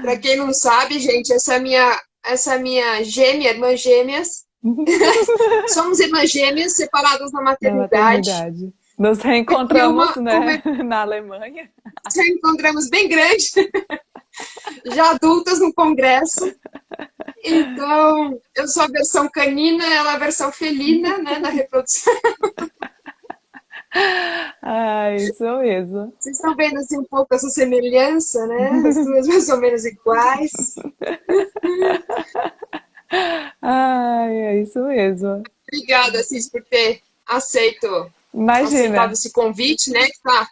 Para quem não sabe, gente, essa é minha gêmea, irmã gêmeas. Somos irmãs gêmeas separadas na Na maternidade. maternidade. Nos E reencontramos, né, na Alemanha. já encontramos bem grande, já adultas no congresso. Então, eu sou a versão canina, ela é a versão felina, né, na reprodução. Ah, isso mesmo. Vocês estão vendo assim um pouco essa semelhança, né? As duas mais ou menos iguais. Ai, é isso mesmo. Obrigada, Cis, por ter aceitado Imagina. esse convite, né? Que tá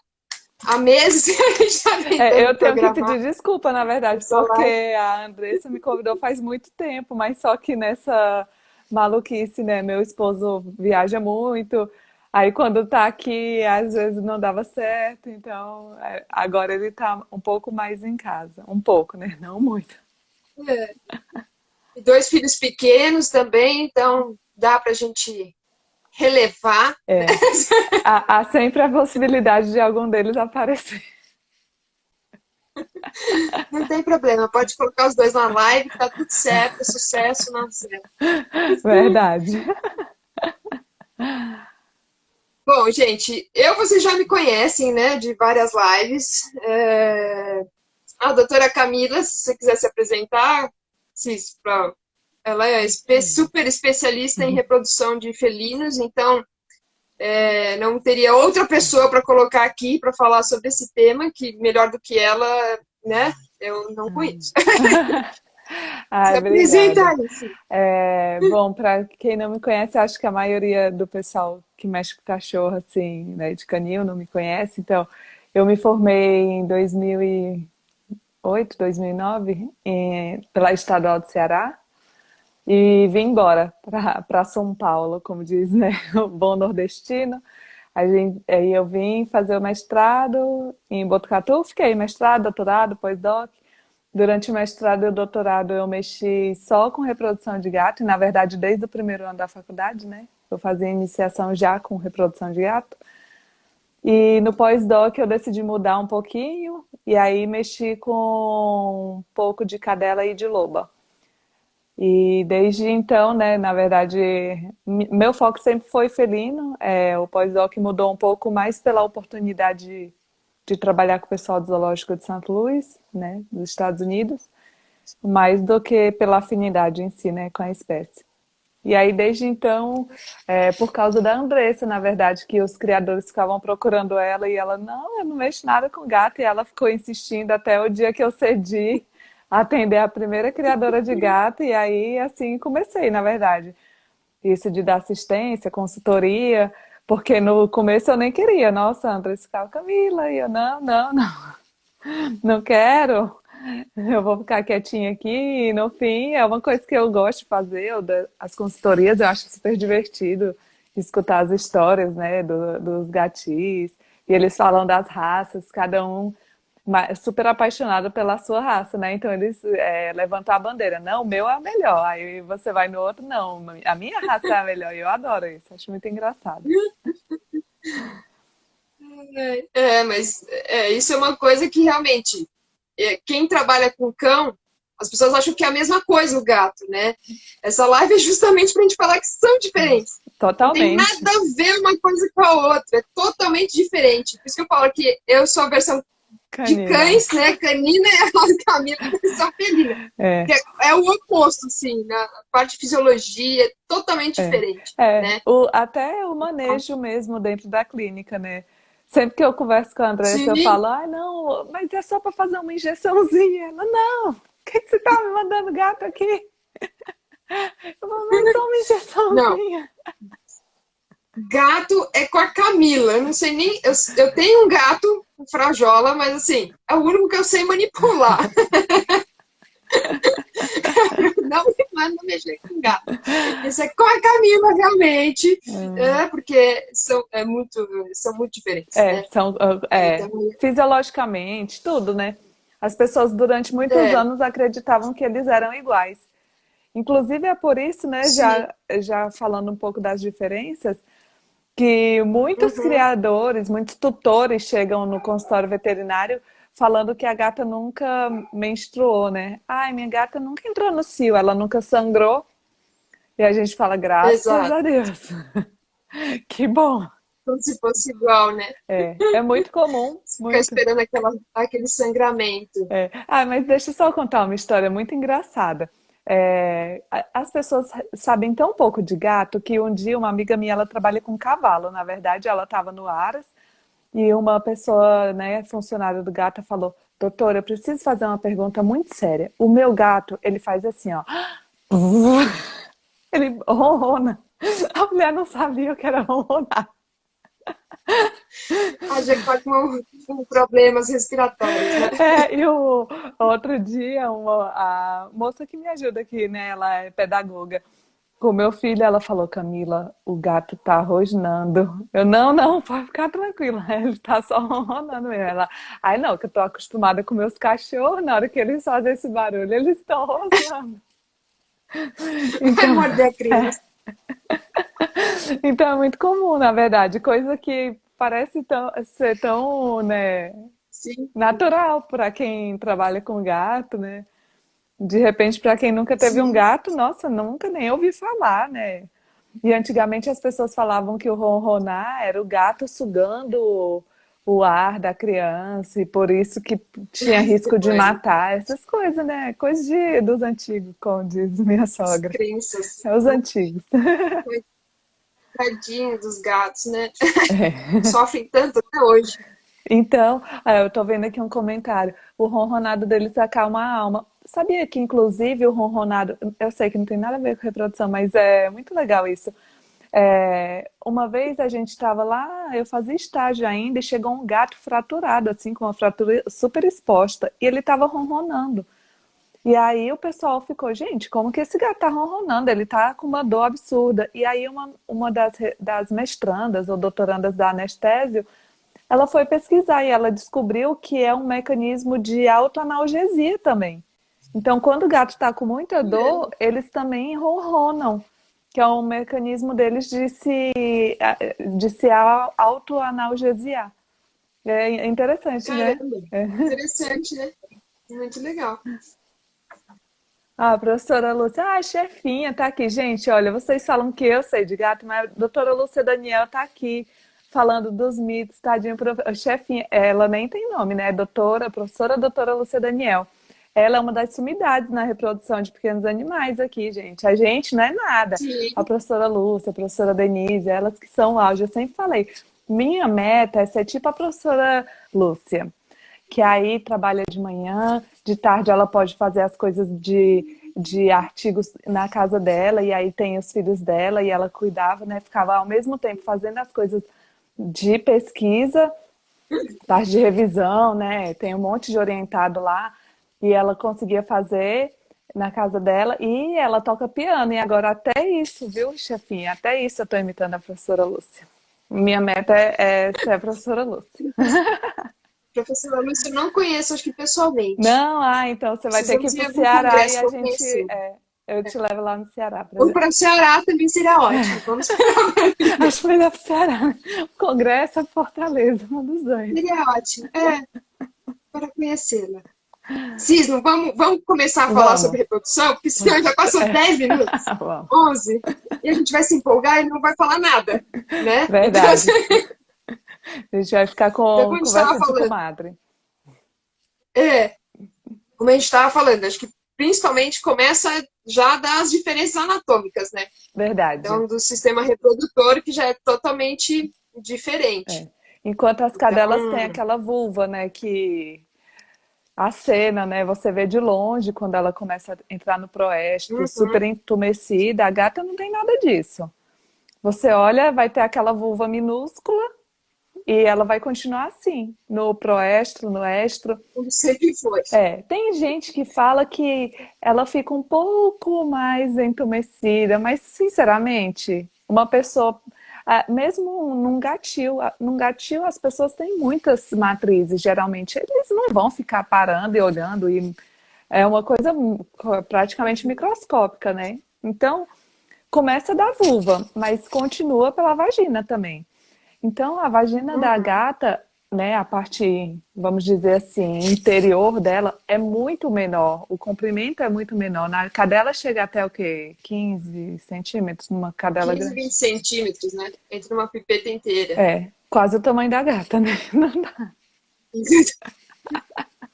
há meses já É, eu tentando tenho que programar pedir desculpa, na verdade, essa live. porque a Andressa me convidou faz muito tempo, mas só que nessa maluquice, né? Meu esposo viaja muito, aí quando tá aqui, às vezes não dava certo, então agora ele tá um pouco mais em casa. Um pouco, né? Não muito. É. E dois filhos pequenos também, então dá para a gente relevar. É. Há sempre a possibilidade de algum deles aparecer. Não tem problema, pode colocar os dois na live, tá tudo certo, é sucesso na certo. Verdade. Bom, gente, vocês já me conhecem, né, de várias lives. A doutora Camila, se você quiser se apresentar, ela é super especialista em reprodução de felinos, então não teria outra pessoa para colocar aqui para falar sobre esse tema que melhor do que ela, né? Eu não conheço. Se Ai, apresenta obrigada. aí, sim. Bom, para quem não me conhece, acho que a maioria do pessoal que mexe com cachorro, assim, né, de canil, não me conhece. Então, eu me formei em 2008, 2009, pela Estadual do Ceará, e vim embora para São Paulo, como diz, né, o bom nordestino. Aí eu vim fazer o mestrado em Botucatu, fiquei mestrado, doutorado, pós-doc. Durante o mestrado e o doutorado eu mexi só com reprodução de gato, e na verdade desde o primeiro ano da faculdade, né? Eu fazia iniciação já com reprodução de gato. E no pós-doc eu decidi mudar um pouquinho, e aí mexi com um pouco de cadela e de loba. E desde então, né, na verdade, meu foco sempre foi felino. O pós-doc mudou um pouco mais pela oportunidade de trabalhar com o pessoal do Zoológico de St. Louis, né, dos Estados Unidos, mais do que pela afinidade em si, né, com a espécie. E aí, desde então, por causa da Andressa, na verdade, que os criadores ficavam procurando ela e ela, não, eu não mexo nada com gato. E ela ficou insistindo até o dia que eu cedi a atender a primeira criadora de gato. E aí, assim, comecei, na verdade. Isso de dar assistência, consultoria, porque no começo eu nem queria. Nossa, Andressa ficava, Camila, e eu, não, não, não, não quero. Eu vou ficar quietinha aqui e no fim é uma coisa que eu gosto de fazer, as consultorias, eu acho super divertido escutar as histórias, né, dos gatis, e eles falam das raças, cada um super apaixonado pela sua raça, né, então eles levantam a bandeira, não, o meu é a melhor, aí você vai no outro, não, a minha raça é a melhor, e eu adoro isso, acho muito engraçado. Mas isso é uma coisa que realmente, quem trabalha com cão, as pessoas acham que é a mesma coisa o gato, né? Essa live é justamente para a gente falar que são diferentes. Não tem Totalmente. nada a ver uma coisa com a outra, é totalmente diferente. Por isso que eu falo que eu sou a versão de Canina. cães, né? Canina é a Camila, a versão felina. É. Que é o oposto, assim, na parte de fisiologia, é totalmente É, diferente, né? até o manejo mesmo dentro da clínica, né? Sempre que eu converso com a Andressa, eu Sim, falo, ai, não, mas é só para fazer uma injeçãozinha. Ela, não, por que você tá me mandando gato aqui? Eu falo, não, só uma não. injeçãozinha. Gato é com a Camila. Eu não sei nem. Eu tenho um gato, um frajola, mas assim, é o único que eu sei manipular. Não me manda mexer com gato. Isso é com a Camila, realmente, porque são muito diferentes, É, né? são, Então, fisiologicamente, tudo, né? As pessoas durante muitos é, anos acreditavam que eles eram iguais. Inclusive é por isso, né, sim. já falando um pouco das diferenças, que muitos Uhum, criadores, muitos tutores chegam no consultório veterinário falando que a gata nunca menstruou, né? Ai, minha gata nunca entrou no cio, ela nunca sangrou. E a gente fala, graças Exato. a Deus. Que bom. Como se fosse igual, né? É muito comum, Ficar muito. esperando aquele sangramento. Ah, mas deixa eu só contar uma história muito engraçada. As pessoas sabem tão pouco de gato que um dia uma amiga minha, ela trabalha com cavalo. Na verdade, ela estava no Aras e uma pessoa, né, funcionária do gato, falou: Doutora, eu preciso fazer uma pergunta muito séria. O meu gato, ele faz assim, ó. Ele ronrona. A mulher não sabia o que era ronronar. A gente está com problemas respiratórios, né? E o outro dia, a moça que me ajuda aqui, né? Ela é pedagoga. Com o meu filho, ela falou, Camila, o gato tá rosnando. Eu, não, pode ficar tranquila, ele tá só ronronando mesmo. Ela, ai não, que eu tô acostumada com meus cachorros, na hora que eles fazem esse barulho, eles estão rosnando. Vai Então, morder a criança. então é muito comum, na verdade, coisa que parece ser tão, né, Sim, natural para quem trabalha com gato, né? De repente, para quem nunca teve um sim. gato, nossa, nunca nem ouvi falar, né? E antigamente as pessoas falavam que o ronronar era o gato sugando o ar da criança e por isso que tinha Ai, que risco de coisa. matar, essas coisas, né? Coisas dos antigos, como diz minha As sogra. crenças. É os antigos. Tadinho dos gatos, né? Sofrem tanto até hoje. Então, eu tô vendo aqui um comentário. O ronronado deles acalma a alma. Sabia que, inclusive, o ronronado, eu sei que não tem nada a ver com reprodução, mas é muito legal isso. Uma vez a gente estava lá, eu fazia estágio ainda, e chegou um gato fraturado, assim, com uma fratura super exposta, e ele estava ronronando. E aí o pessoal ficou, gente, como que esse gato tá ronronando? Ele tá com uma dor absurda. E aí uma das mestrandas ou doutorandas da anestésio, ela foi pesquisar e ela descobriu que é um mecanismo de autoanalgesia também. Então, quando o gato está com muita dor, eles também ronronam, que é um mecanismo deles de se autoanalgesiar. É interessante, né? Caramba, interessante, né? Muito legal. Ah, professora Lúcia, chefinha, tá aqui. Gente, olha, vocês falam que eu sei de gato, mas a doutora Lúcia Daniel tá aqui falando dos mitos, tadinho, chefinha, ela nem tem nome, né? Professora doutora Lúcia Daniel. Ela é uma das sumidades na reprodução de pequenos animais aqui, gente. A gente não é nada. A Sim, professora Lúcia, a professora Denise, elas que são o auge. Eu sempre falei, minha meta é ser tipo a professora Lúcia, que aí trabalha de manhã, de tarde ela pode fazer as coisas de artigos na casa dela, e aí tem os filhos dela, e ela cuidava, né? Ficava ao mesmo tempo fazendo as coisas de pesquisa, parte de revisão, né? Tem um monte de orientado lá, e ela conseguia fazer na casa dela, e ela toca piano, e agora até isso, viu, chefinha? Até isso eu tô imitando a professora Lúcia. Minha meta é ser a professora Lúcia. professora Lúcia, eu não conheço, acho que pessoalmente. Não, então você vai ter que ir Precisamos ir pro em algum Ceará e congresso a para gente, conhecer. eu te levo lá no Ceará. Ou para o Ceará também seria ótimo. Vamos Acho melhor pro Ceará, né? Congresso é Fortaleza, um dos dois. seria ótimo. Para conhecê-la. Cisno, vamos começar a falar Vamos, sobre reprodução, porque senão já passou 10 minutos, vamos. 11, e a gente vai se empolgar e não vai falar nada, né? Então, Verdade. A gente vai ficar então com como a gente estava conversa de falando, comadre. é, como a gente estava falando, acho que principalmente começa já das diferenças anatômicas, né? Verdade. Então, do sistema reprodutor, que já é totalmente É. diferente. Enquanto as Então, cadelas têm aquela vulva, né, que a cena, né, você vê de longe quando ela começa a entrar no proéstro, super uhum, entumecida, a gata não tem nada disso. Você olha, vai ter aquela vulva minúscula e ela vai continuar assim, no proestro, no estro. como sempre foi. Tem gente que fala que ela fica um pouco mais entumecida, mas sinceramente, uma pessoa, mesmo num gatil as pessoas têm muitas matrizes, geralmente eles não vão ficar parando e olhando e é uma coisa praticamente microscópica, né? Então, começa da vulva, mas continua pela vagina também. Então, a vagina da Uhum, gata né, a parte, vamos dizer assim, interior dela é muito menor. O comprimento é muito menor. Na cadela chega até o quê? 15 centímetros numa cadela 15, grande. 20 centímetros, né? Entre uma pipeta inteira. É, quase o tamanho da gata, né? Não dá.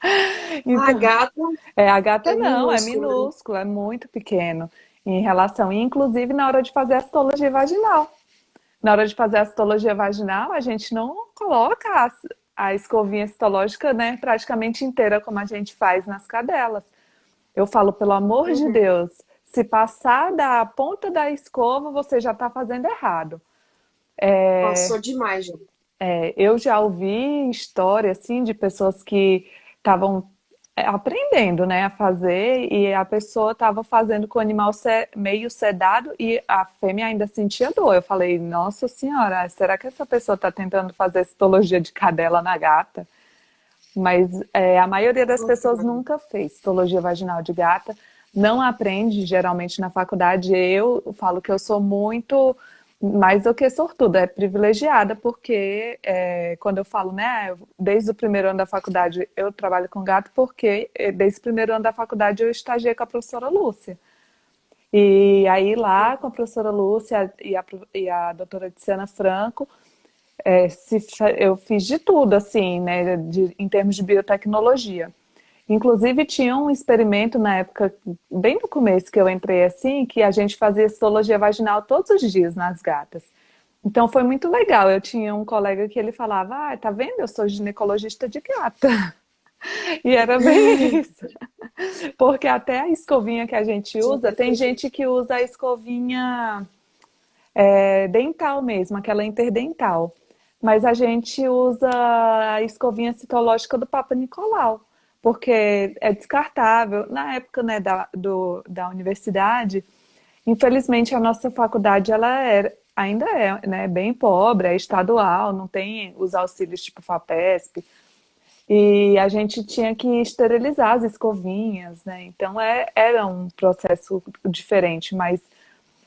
A Então, gata a gata é não, é minúscula, né? minúsculo, é muito pequeno em relação, inclusive na hora de fazer a citologia vaginal. Na hora de fazer a citologia vaginal, a gente não coloca a escovinha citológica, né, praticamente inteira, como a gente faz nas cadelas. Eu falo, pelo amor de Uhum. Deus, se passar da ponta da escova, você já está fazendo errado. Passou demais, gente. Eu já ouvi história assim de pessoas que estavam aprendendo, né, a fazer e a pessoa estava fazendo com o animal meio sedado e a fêmea ainda sentia dor. Eu falei, nossa senhora, será que essa pessoa está tentando fazer citologia de cadela na gata? Mas a maioria das pessoas nunca fez citologia vaginal de gata, não aprende geralmente na faculdade. Eu falo que eu sou muito mais do que sortuda, é privilegiada, porque quando eu falo, né, desde o primeiro ano da faculdade eu trabalho com gato, porque desde o primeiro ano da faculdade eu estagiei com a professora Lúcia. E aí lá com a professora Lúcia e a doutora Tiziana Franco, eu fiz de tudo, assim, né, em termos de biotecnologia. Inclusive, tinha um experimento na época, bem no começo que eu entrei assim, que a gente fazia citologia vaginal todos os dias nas gatas. Então, foi muito legal. Eu tinha um colega que ele falava, ah, tá vendo? Eu sou ginecologista de gata. E era bem isso. Porque até a escovinha que a gente usa, tem gente que usa a escovinha dental mesmo, aquela interdental. Mas a gente usa a escovinha citológica do Papa Nicolau, porque é descartável. Na época, né, da universidade, infelizmente a nossa faculdade ainda é, né, bem pobre, é estadual, não tem os auxílios tipo FAPESP. E a gente tinha que esterilizar as escovinhas, né? Então era um processo diferente, mas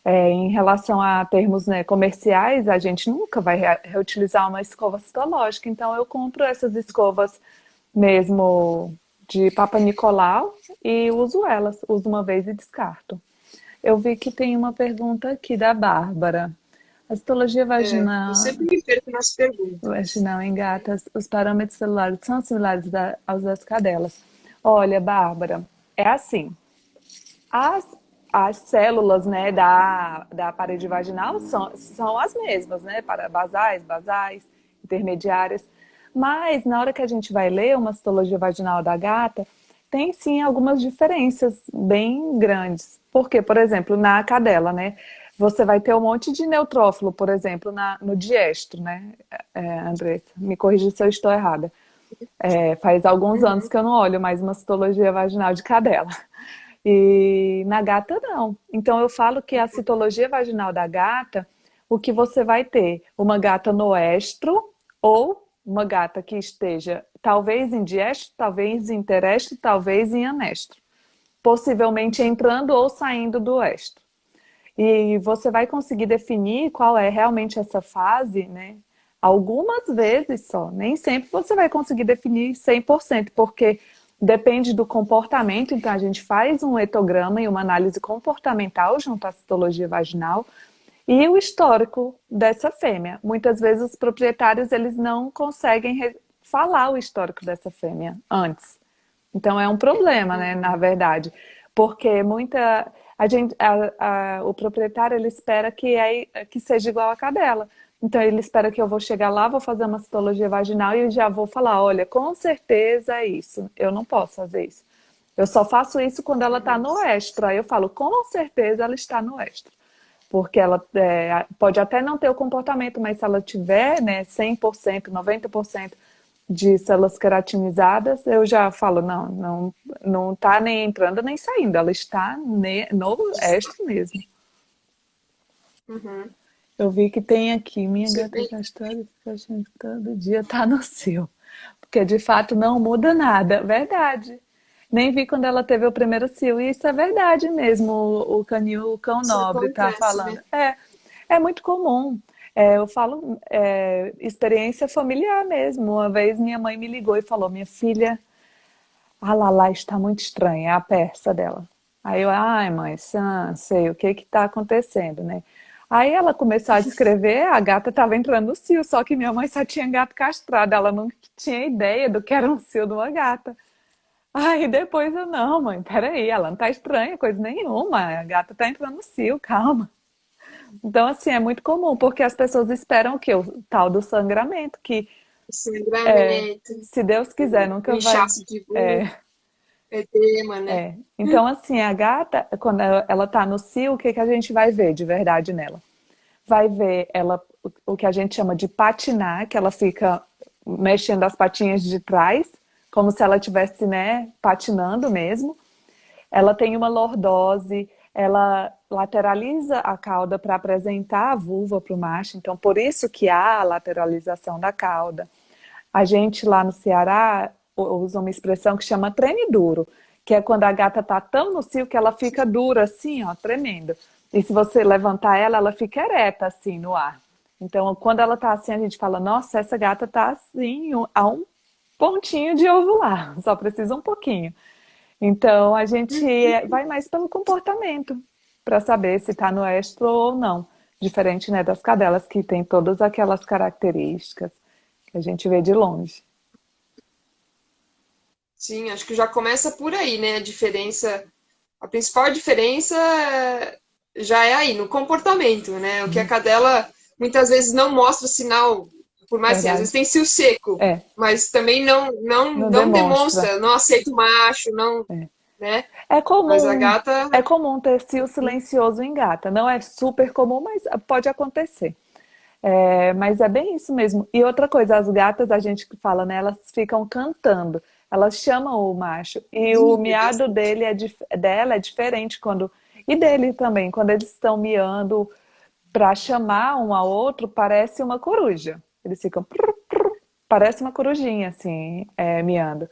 em relação a termos, né, comerciais, a gente nunca vai reutilizar uma escova citológica. Então, eu compro essas escovas mesmo de Papa Nicolau e uso elas. Uso uma vez e descarto. Eu vi que tem uma pergunta aqui da Bárbara. A citologia Eu vaginal, sempre me perco nas perguntas. vaginal em gatas, os parâmetros celulares são similares aos das cadelas? Olha, Bárbara, é assim. As, as células, né, da parede vaginal são as mesmas, né, para basais, intermediárias. Mas na hora que a gente vai ler uma citologia vaginal da gata, tem sim algumas diferenças bem grandes. Porque, por exemplo, na cadela, né, você vai ter um monte de neutrófilo, por exemplo, no diestro, né, Andressa? Me corrija se eu estou errada. Faz alguns anos Uhum. que eu não olho mais uma citologia vaginal de cadela. E na gata, não. Então, eu falo que a citologia vaginal da gata, o que você vai ter? Uma gata no estro ou uma gata que esteja talvez em diestro, talvez em interestro, talvez em anestro. Possivelmente entrando ou saindo do estro. E você vai conseguir definir qual é realmente essa fase, né? Algumas vezes só, nem sempre você vai conseguir definir 100%, porque depende do comportamento. Então, a gente faz um etograma e uma análise comportamental junto à citologia vaginal e o histórico dessa fêmea. Muitas vezes os proprietários eles não conseguem falar o histórico dessa fêmea antes. Então é um problema, né, na Uhum. verdade, porque o proprietário ele espera que seja igual a cadela. Então ele espera que eu vou chegar lá, vou fazer uma citologia vaginal e já vou falar, olha, com certeza é isso. Eu não posso fazer isso. Eu só faço isso quando ela está Uhum. no estro. Aí eu falo, com certeza ela está no estro. Porque ela pode até não ter o comportamento, mas se ela tiver, né, 100%, 90% de células queratinizadas, eu já falo, não está nem entrando nem saindo, ela está no estro mesmo. Uhum. Eu vi que tem aqui, minha Isso é gata bem. castrada fica achando que todo dia tá no cio. Porque de fato não muda nada, verdade. Nem vi quando ela teve o primeiro cio, e isso é verdade mesmo, o canil, o cão Isso nobre tá acontece, falando. né? É muito comum. Eu falo experiência familiar mesmo. Uma vez minha mãe me ligou e falou: minha filha, a Lala está muito estranha, é a persa dela. Aí eu, ai mãe, sei o que que está acontecendo, né? Aí ela começou a descrever, a gata estava entrando no cio, só que minha mãe só tinha gato castrado, ela não tinha ideia do que era um cio de uma gata. Aí depois eu, não mãe, peraí, ela não tá estranha, coisa nenhuma, a gata tá entrando no cio, calma. Então, assim, é muito comum, porque as pessoas esperam o quê? O tal do sangramento, que Sangramento, se Deus quiser, o nunca vai. inchaço de É, vulva, edema, né? Então, assim, a gata, quando ela tá no cio, o que que a gente vai ver de verdade nela? Vai ver ela, o que a gente chama de patinar, que ela fica mexendo as patinhas de trás, como se ela estivesse, né, patinando mesmo. Ela tem uma lordose, ela lateraliza a cauda para apresentar a vulva para o macho, então por isso que há a lateralização da cauda. A gente lá no Ceará usa uma expressão que chama treme duro, que é quando a gata tá tão no cio que ela fica dura assim, ó, tremendo. E se você levantar ela, ela fica ereta assim no ar. Então, quando ela tá assim, a gente fala: nossa, essa gata tá assim, a um pontinho de ovular, só precisa um pouquinho. Então, a gente vai mais pelo comportamento, para saber se está no estro ou não. Diferente, né, das cadelas, que tem todas aquelas características que a gente vê de longe. Sim, acho que já começa por aí, né? A diferença, a principal diferença já é aí, no comportamento, né? O que a cadela muitas vezes não mostra sinal, por mais assim, às vezes Verdade? tem cio seco, É, mas também não não demonstra. demonstra, não aceita o macho, não, É. né? É Mas a comum, gata, é comum ter cio silencioso em gata. Não é super comum, mas pode acontecer. Mas é bem isso mesmo. E outra coisa, as gatas, a gente fala, né? Elas ficam cantando. Elas chamam o macho. E o vive miado bastante. dela é diferente quando. E dele também, quando eles estão miando para chamar um ao outro, parece uma coruja. Eles ficam. Parece uma corujinha, assim, miando.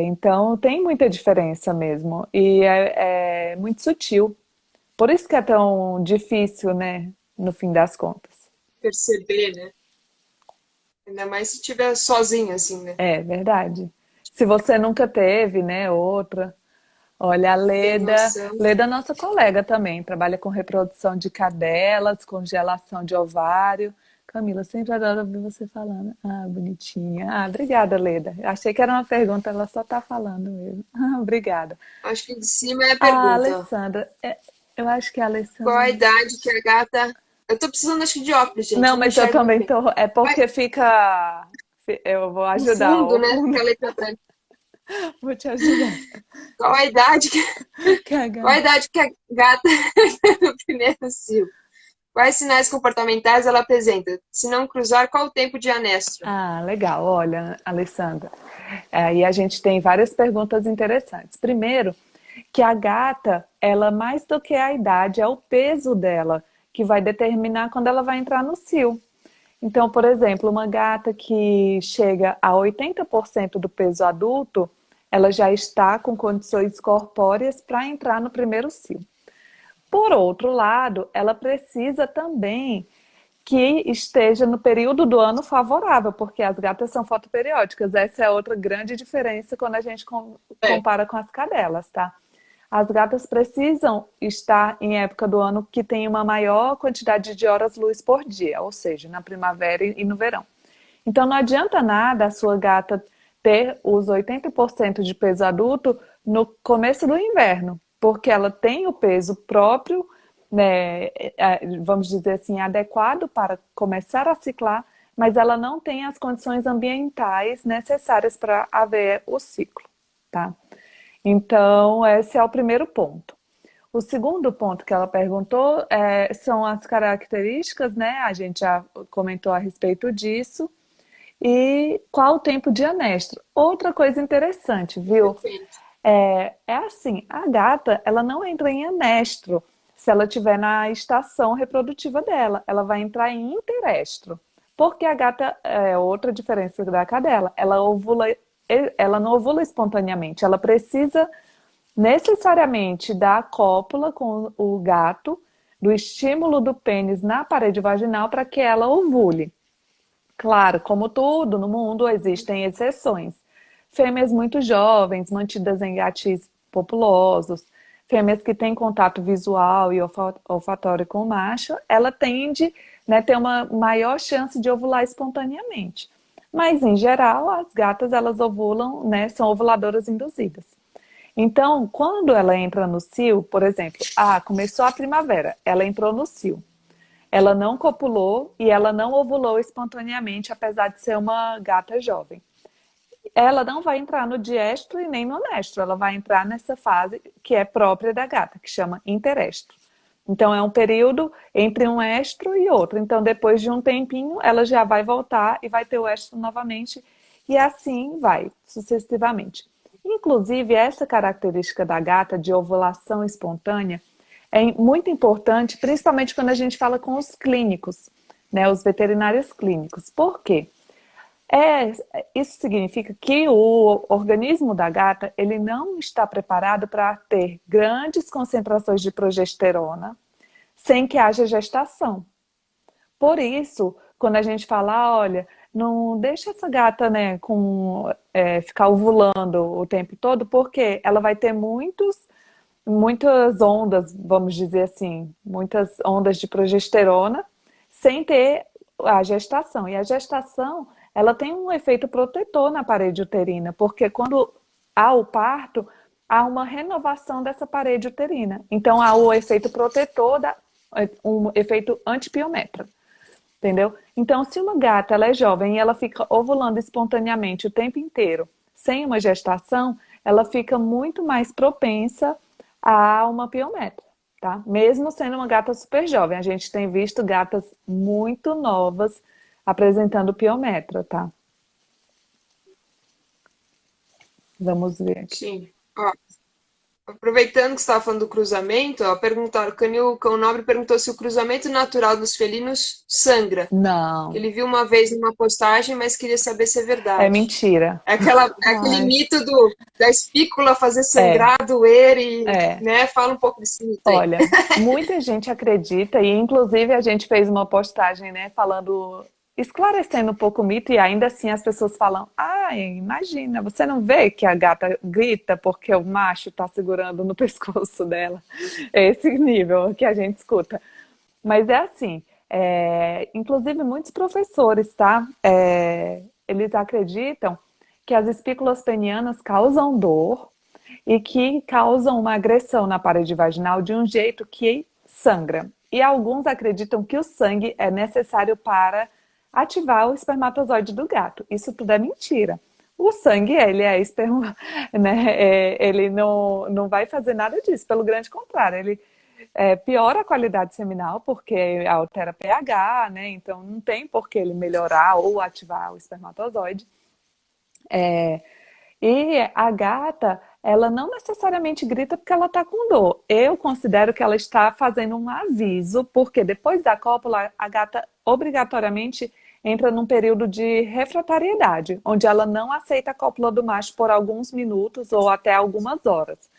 Então tem muita diferença mesmo. E é muito sutil. Por isso que é tão difícil, né? No fim das contas. Perceber, né? Ainda mais se estiver sozinha, assim, né? É verdade. Se você nunca teve, né, outra. Olha, a Tem Leda, noção. Leda é nossa colega também, trabalha com reprodução de cadelas, congelação de ovário. Camila, sempre adoro ouvir você falando. Ah, bonitinha. Ah, obrigada, Leda. Achei que era uma pergunta, ela só tá falando mesmo. Ah, obrigada. Acho que de cima é a Ah, pergunta, ó. Alessandra, eu acho que a Qual a Alessandra. idade que a gata. Eu tô precisando, acho que de óculos, gente. Não, Eu não mas eu enxergo muito também bem. tô. É Vai porque fica. Eu vou no ajudar, fundo, o né? fundo. Com a letra branca. Vou te ajudar. Qual a idade que, qual a Cagada. idade que a gata no primeiro cio? Quais sinais comportamentais ela apresenta? Se não cruzar, qual o tempo de anestro? Ah, legal. Olha, Alessandra, aí a gente tem várias perguntas interessantes. Primeiro, que a gata, ela mais do que a idade, é o peso dela que vai determinar quando ela vai entrar no cio. Então, por exemplo, uma gata que chega a 80% do peso adulto, ela já está com condições corpóreas para entrar no primeiro cio. Por outro lado, ela precisa também que esteja no período do ano favorável, porque as gatas são fotoperiódicas. Essa é outra grande diferença quando a gente É, compara com as cadelas, tá? As gatas precisam estar em época do ano que tem uma maior quantidade de horas-luz por dia, ou seja, na primavera e no verão. Então não adianta nada a sua gata ter os 80% de peso adulto no começo do inverno, porque ela tem o peso próprio, né, vamos dizer assim, adequado para começar a ciclar, mas ela não tem as condições ambientais necessárias para haver o ciclo, tá? Então, esse é o primeiro ponto. O segundo ponto que ela perguntou são as características, né? A gente já comentou a respeito disso. E qual o tempo de anestro? Outra coisa interessante, viu? perfeito. É assim, a gata, ela não entra em anestro se ela estiver na estação reprodutiva dela. Ela vai entrar em interestro. Porque a gata, outra diferença da cadela, ela não ovula espontaneamente. Ela precisa necessariamente da cópula com o gato do estímulo do pênis na parede vaginal para que ela ovule. Claro, como tudo no mundo, existem exceções. Fêmeas muito jovens, mantidas em gatis populosos, fêmeas que têm contato visual e olfatório com o macho, ela tende, né, ter uma maior chance de ovular espontaneamente. Mas, em geral, as gatas, elas ovulam, né, são ovuladoras induzidas. Então, quando ela entra no cio, por exemplo, começou a primavera, ela entrou no cio. Ela não copulou e ela não ovulou espontaneamente, apesar de ser uma gata jovem. Ela não vai entrar no diestro e nem no anestro, ela vai entrar nessa fase que é própria da gata, que chama interestro. Então, é um período entre um estro e outro. Então, depois de um tempinho, ela já vai voltar e vai ter o estro novamente, e assim vai, sucessivamente. Inclusive, essa característica da gata de ovulação espontânea é muito importante, principalmente quando a gente fala com os clínicos, né, os veterinários clínicos. Por quê? Isso significa que o organismo da gata ele não está preparado para ter grandes concentrações de progesterona sem que haja gestação. Por isso, quando a gente fala, olha, não deixa essa gata, né, ficar ovulando o tempo todo, porque ela vai ter muitas ondas, vamos dizer assim, muitas ondas de progesterona, sem ter a gestação. E a gestação, ela tem um efeito protetor na parede uterina, porque quando há o parto, há uma renovação dessa parede uterina. Então, há o efeito protetor, um efeito antipiometra. Entendeu? Então, se uma gata ela é jovem e ela fica ovulando espontaneamente o tempo inteiro, sem uma gestação, ela fica muito mais propensa a uma piometra, tá? Mesmo sendo uma gata super jovem, a gente tem visto gatas muito novas apresentando piometra, tá? Vamos ver aqui. Sim. Ó, aproveitando que você estava falando do cruzamento, ó, perguntaram, o Cão Nobre perguntou se o cruzamento natural dos felinos sangra. Que Não, ele viu uma vez numa postagem, mas queria saber se é é verdade. mentira. É aquele Ai, mito da espícula fazer é, sangrar, doer e, é. né? Fala um pouco desse mito aí. Olha, muita gente acredita, e inclusive a gente fez uma postagem, né, falando, esclarecendo um pouco o mito, e ainda assim as pessoas falam, imagina, você não vê que a gata grita porque o macho está segurando no pescoço dela? É esse nível que a gente escuta. Mas é assim, inclusive muitos professores, tá? Eles acreditam que as espículas penianas causam dor, e que causam uma agressão na parede vaginal de um jeito que sangra. E alguns acreditam que o sangue é necessário para ativar o espermatozoide do gato. Isso tudo é mentira. O sangue, ele é esperma, né? Ele não vai fazer nada disso, pelo grande contrário, ele piora a qualidade seminal porque altera pH, né? Então não tem por que ele melhorar ou ativar o espermatozoide. E a gata, ela não necessariamente grita porque ela está com dor. Eu considero que ela está fazendo um aviso, porque depois da cópula, a gata obrigatoriamente entra num período de refratariedade, onde ela não aceita a cópula do macho por alguns minutos ou até algumas horas.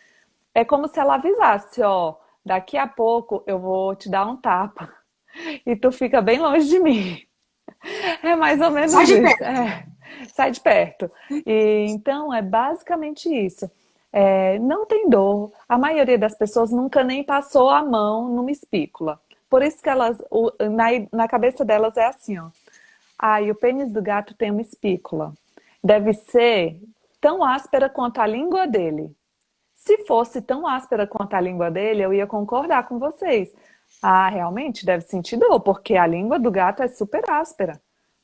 É como se ela avisasse, ó, daqui a pouco eu vou te dar um tapa e tu fica bem longe de mim. É mais ou Sai menos de isso. perto. Sai de perto. E, então, é basicamente isso. Não tem dor. A maioria das pessoas nunca nem passou a mão numa espícula. Por isso que na cabeça delas é assim, ó. E o pênis do gato tem uma espícula. Deve ser tão áspera quanto a língua dele. Se fosse tão áspera quanto a língua dele, eu ia concordar com vocês. Realmente deve sentir dor, porque a língua do gato é super áspera.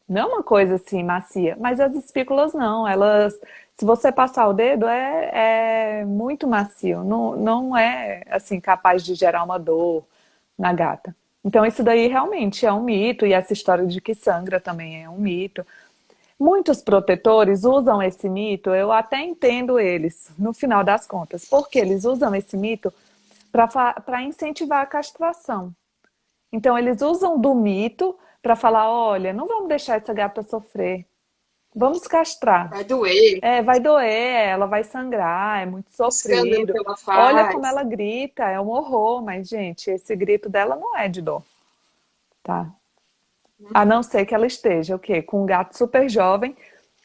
Não é uma coisa assim macia, mas as espículas não. Elas, se você passar o dedo, é muito macio. Não é assim capaz de gerar uma dor na gata. Então isso daí realmente é um mito, e essa história de que sangra também é um mito. Muitos protetores usam esse mito, eu até entendo eles, no final das contas, porque eles usam esse mito para incentivar a castração. Então, eles usam do mito para falar: olha, não vamos deixar essa gata sofrer, vamos castrar. Vai doer, É, vai doer, ela vai sangrar, é muito o escândalo sofrido. que ela Olha como faz. ela grita, é um horror, mas, gente, esse grito dela não é de dor, tá? A não ser que ela esteja, o quê? Com um gato super jovem,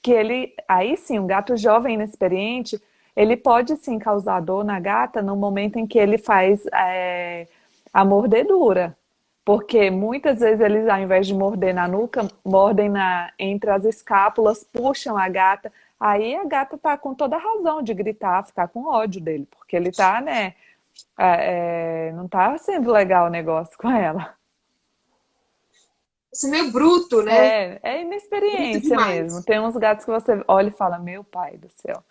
que ele, aí sim, um gato jovem inexperiente, ele pode sim causar dor na gata no momento em que ele faz a mordedura. Porque muitas vezes eles, ao invés de morder na nuca, mordem entre as escápulas, puxam a gata. Aí a gata tá com toda a razão de gritar, ficar com ódio dele, porque ele tá, né, não tá sendo legal o negócio com ela. Isso é meio bruto, né? É Bruto inexperiência mesmo. demais. Tem uns gatos que você olha e fala, meu pai do céu,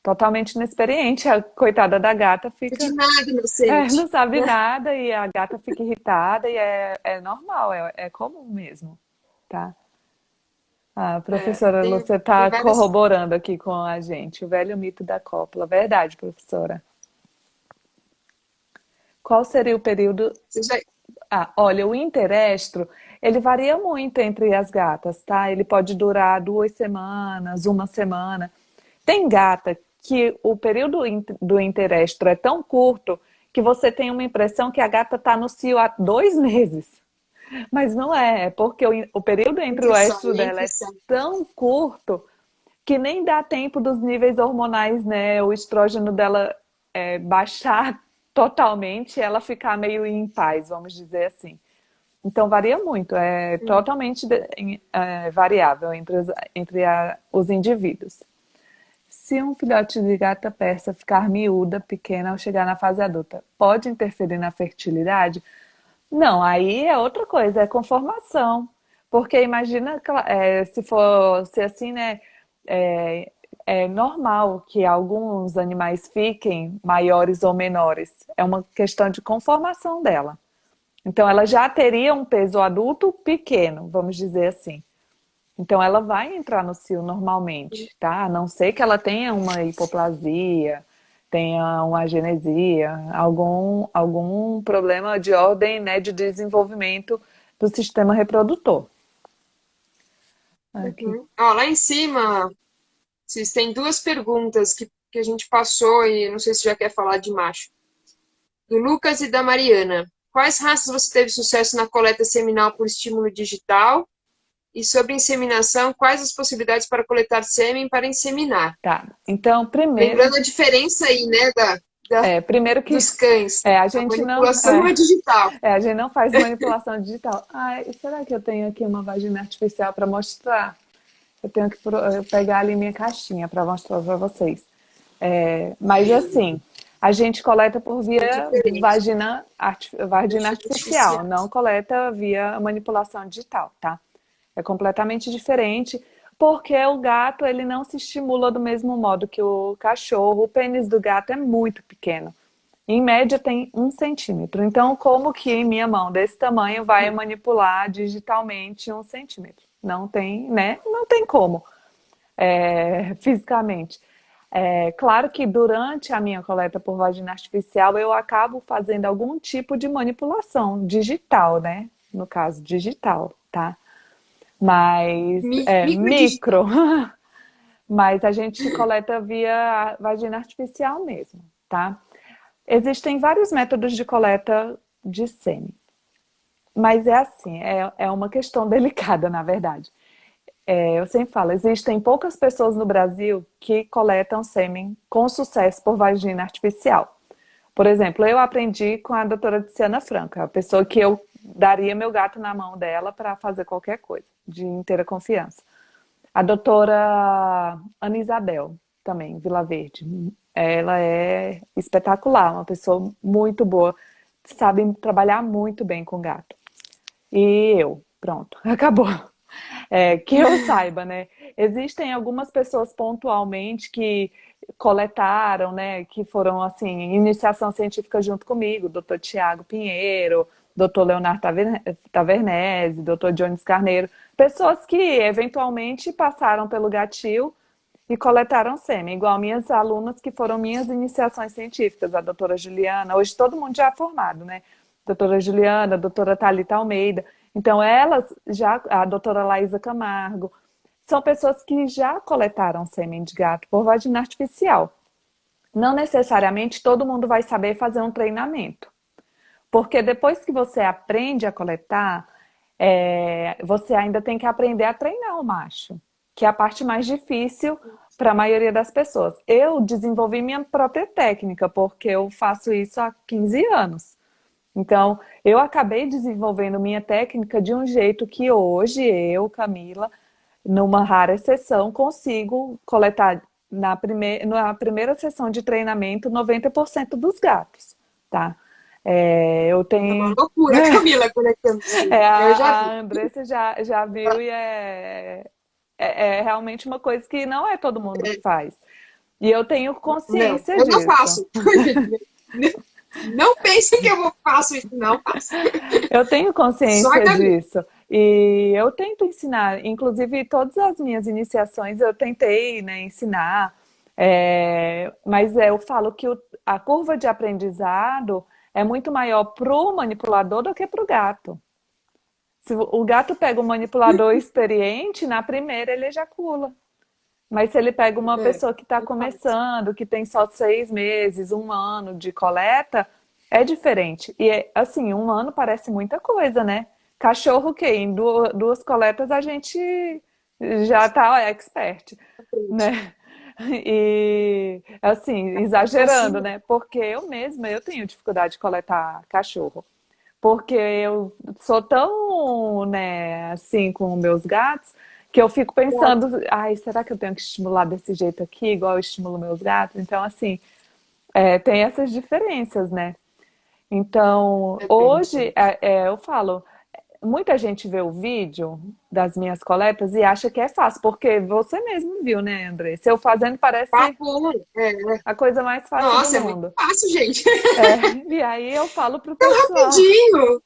totalmente inexperiente. A coitada da gata De fica, nada, não inocente. sabe nada e a gata fica irritada e é normal, é comum mesmo, tá? A É, professora Lúcia tem está várias. corroborando aqui com a gente, o velho mito da cópula. Verdade, professora. Qual seria o período. Você já, Ah, olha, o interestro, ele varia muito entre as gatas, tá? Ele pode durar 2 semanas, uma semana. Tem gata que o período do interestro é tão curto que você tem uma impressão que a gata está no cio há 2 meses. Mas não é porque o período entre o entre só, estro dela entre é só. tão curto que nem dá tempo dos níveis hormonais, né? O estrógeno dela baixar totalmente, ela ficar meio em paz, vamos dizer assim. Então varia muito, é Hum. totalmente variável os indivíduos. Se um filhote de gata persa ficar miúda, pequena ao chegar na fase adulta, pode interferir na fertilidade? Não, aí é outra coisa, é conformação. Porque imagina se fosse assim, né? É, é normal que alguns animais fiquem maiores ou menores. É uma questão de conformação dela. Então, ela já teria um peso adulto pequeno, vamos dizer assim. Então, ela vai entrar no cio normalmente, tá? A não ser que ela tenha uma hipoplasia, tenha uma agenesia, algum problema de ordem, né, de desenvolvimento do sistema reprodutor. Aqui. Uhum. Ó, lá em cima, vocês têm duas perguntas que a gente passou e não sei se já quer falar de macho. Do Lucas e da Mariana. Quais raças você teve sucesso na coleta seminal por estímulo digital? E sobre inseminação, quais as possibilidades para coletar sêmen para inseminar? Tá. Então, primeiro, Lembrando a diferença aí, né, primeiro que dos cães. a A gente não, manipulação é digital. a gente não faz manipulação digital. Ai, será que eu tenho aqui uma vagina artificial para mostrar? Eu tenho que pegar ali minha caixinha para mostrar para vocês. Mas assim, a gente coleta por É via diferente. vagina artificial, Artificial. não coleta via manipulação digital, tá? É completamente diferente, porque o gato ele não se estimula do mesmo modo que o cachorro. O pênis do gato é muito pequeno. Em média tem 1 centímetro. Então, como que minha mão desse tamanho vai manipular digitalmente 1 centímetro? Não tem, né? Não tem como, fisicamente. Claro que durante a minha coleta por vagina artificial eu acabo fazendo algum tipo de manipulação digital, né? No caso, digital, tá? Mas Microdigital. micro. Mas a gente coleta via vagina artificial mesmo, tá? Existem vários métodos de coleta de sêmen, mas é assim, é uma questão delicada, na verdade. Eu sempre falo, existem poucas pessoas no Brasil que coletam sêmen com sucesso por vagina artificial. Por exemplo, eu aprendi com a doutora Tiziana Franca, a pessoa que eu daria meu gato na mão dela para fazer qualquer coisa, de inteira confiança. A doutora Ana Isabel, também, Vila Verde. Ela é espetacular, uma pessoa muito boa, sabe trabalhar muito bem com gato. E eu, pronto, acabou. Que eu saiba, né? Existem algumas pessoas pontualmente que coletaram, né? Que foram, assim, iniciação científica junto comigo, doutor Tiago Pinheiro, doutor Leonardo Tavernese, doutor Jones Carneiro, pessoas que eventualmente passaram pelo gatil e coletaram sêmen, igual minhas alunas que foram minhas iniciações científicas, a doutora Juliana, hoje todo mundo já é formado, né? Doutora Juliana, doutora Thalita Almeida. Então, elas já, a doutora Laísa Camargo, são pessoas que já coletaram sêmen de gato por vagina artificial. Não necessariamente todo mundo vai saber fazer um treinamento. Porque depois que você aprende a coletar, você ainda tem que aprender a treinar o macho, que é a parte mais difícil para a maioria das pessoas. Eu desenvolvi minha própria técnica, porque eu faço isso há 15 anos. Então, eu acabei desenvolvendo minha técnica de um jeito que hoje eu, Camila, numa rara exceção, consigo coletar na primeira sessão de treinamento 90% dos gatos, tá? Eu É uma tenho. loucura, Camila, coletando isso. Eu já A vi. Andressa já viu e é realmente uma coisa que não é todo mundo que faz. E eu tenho Não, consciência eu não disso. faço. Não pensem que eu faço isso, não faço. Eu tenho Só a consciência Camila. disso. E eu tento ensinar, inclusive todas as minhas iniciações eu tentei, né, ensinar. Mas eu falo que a curva de aprendizado é muito maior para o manipulador do que para o gato. Se o gato pega um manipulador experiente, na primeira ele ejacula. Mas se ele pega uma É, pessoa que está eu faço. começando, que tem só 6 meses, um ano de coleta, é diferente. E assim, um ano parece muita coisa, né? Cachorro que em duas coletas a gente já tá expert, Aprende. né? E assim, exagerando, Assim, né? Porque eu mesma eu tenho dificuldade de coletar cachorro. Porque eu sou tão, né, assim com meus gatos, que eu fico pensando, ai, será que eu tenho que estimular desse jeito aqui, igual eu estimulo meus gatos? Então, assim, tem essas diferenças, né? Então, depende. hoje, eu falo, muita gente vê o vídeo das minhas coletas e acha que é fácil, porque você mesmo viu, né, André? Se eu fazendo Tá parece bom. a coisa mais fácil do Nossa, é muito mundo. fácil, gente. E aí eu falo pro Tão pessoal, rapidinho.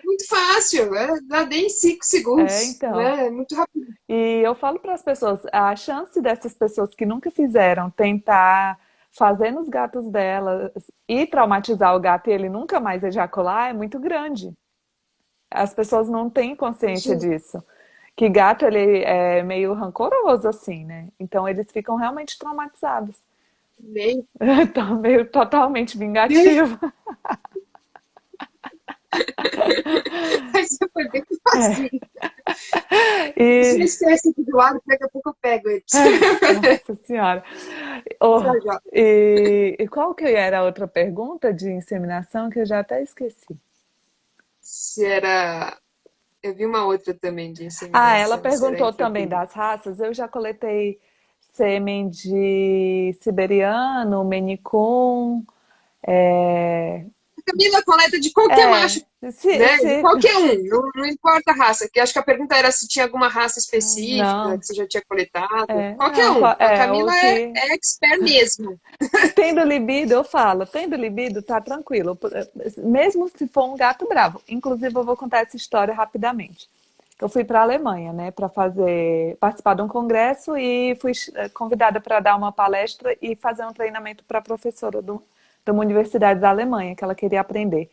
Muito fácil. Dá nem em 5 segundos. então. Né? É muito rápido. E eu falo para as pessoas, a chance dessas pessoas que nunca fizeram tentar fazer nos gatos delas e traumatizar o gato e ele nunca mais ejacular é muito grande. As pessoas não têm consciência Imagina. disso. Que gato ele é meio rancoroso assim, né? Então eles ficam realmente traumatizados. Nem. Então, meio totalmente vingativo. Mas foi bem fácil. Deixa eu E esquecer aqui do lado, daqui a pouco eu pego eles. nossa senhora. Oh, Já, já. e qual que era a outra pergunta de inseminação que eu já até esqueci? Se era. Eu vi uma outra também de Ah, ela inseminação, se era perguntou também intrauterino. das raças. Eu já coletei sêmen de siberiano, Maine Coon, é, Camila coleta de qualquer macho, se, né? De se, qualquer um, não importa a raça. Que acho que a pergunta era se tinha alguma raça específica não, que você já tinha coletado. Qualquer não, um. A o Camila que é expert mesmo. tendo libido, eu falo, tendo libido, tá tranquilo. Mesmo se for um gato bravo. Inclusive, eu vou contar essa história rapidamente. Eu fui para a Alemanha, né, para participar de um congresso e fui convidada para dar uma palestra e fazer um treinamento para professora de uma universidade da Alemanha, que ela queria aprender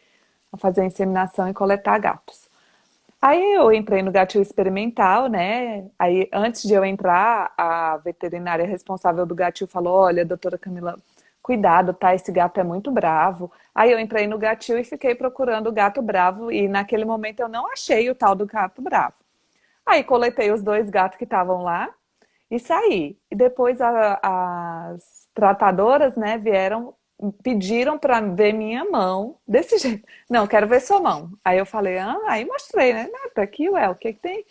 a fazer inseminação e coletar gatos. Aí eu entrei no gatil experimental, né? Aí antes de eu entrar, a veterinária responsável do gatil falou: Olha, doutora Camila, cuidado, tá? Esse gato é muito bravo. Aí eu entrei no gatil e fiquei procurando o gato bravo, e naquele momento eu não achei o tal do gato bravo. Aí coletei os dois gatos que estavam lá e saí. E depois as tratadoras, né, vieram, pediram para ver minha mão desse jeito. Não, quero ver sua mão. Aí eu falei, aí mostrei, né? Ah, tá aqui, ué, o que que tem?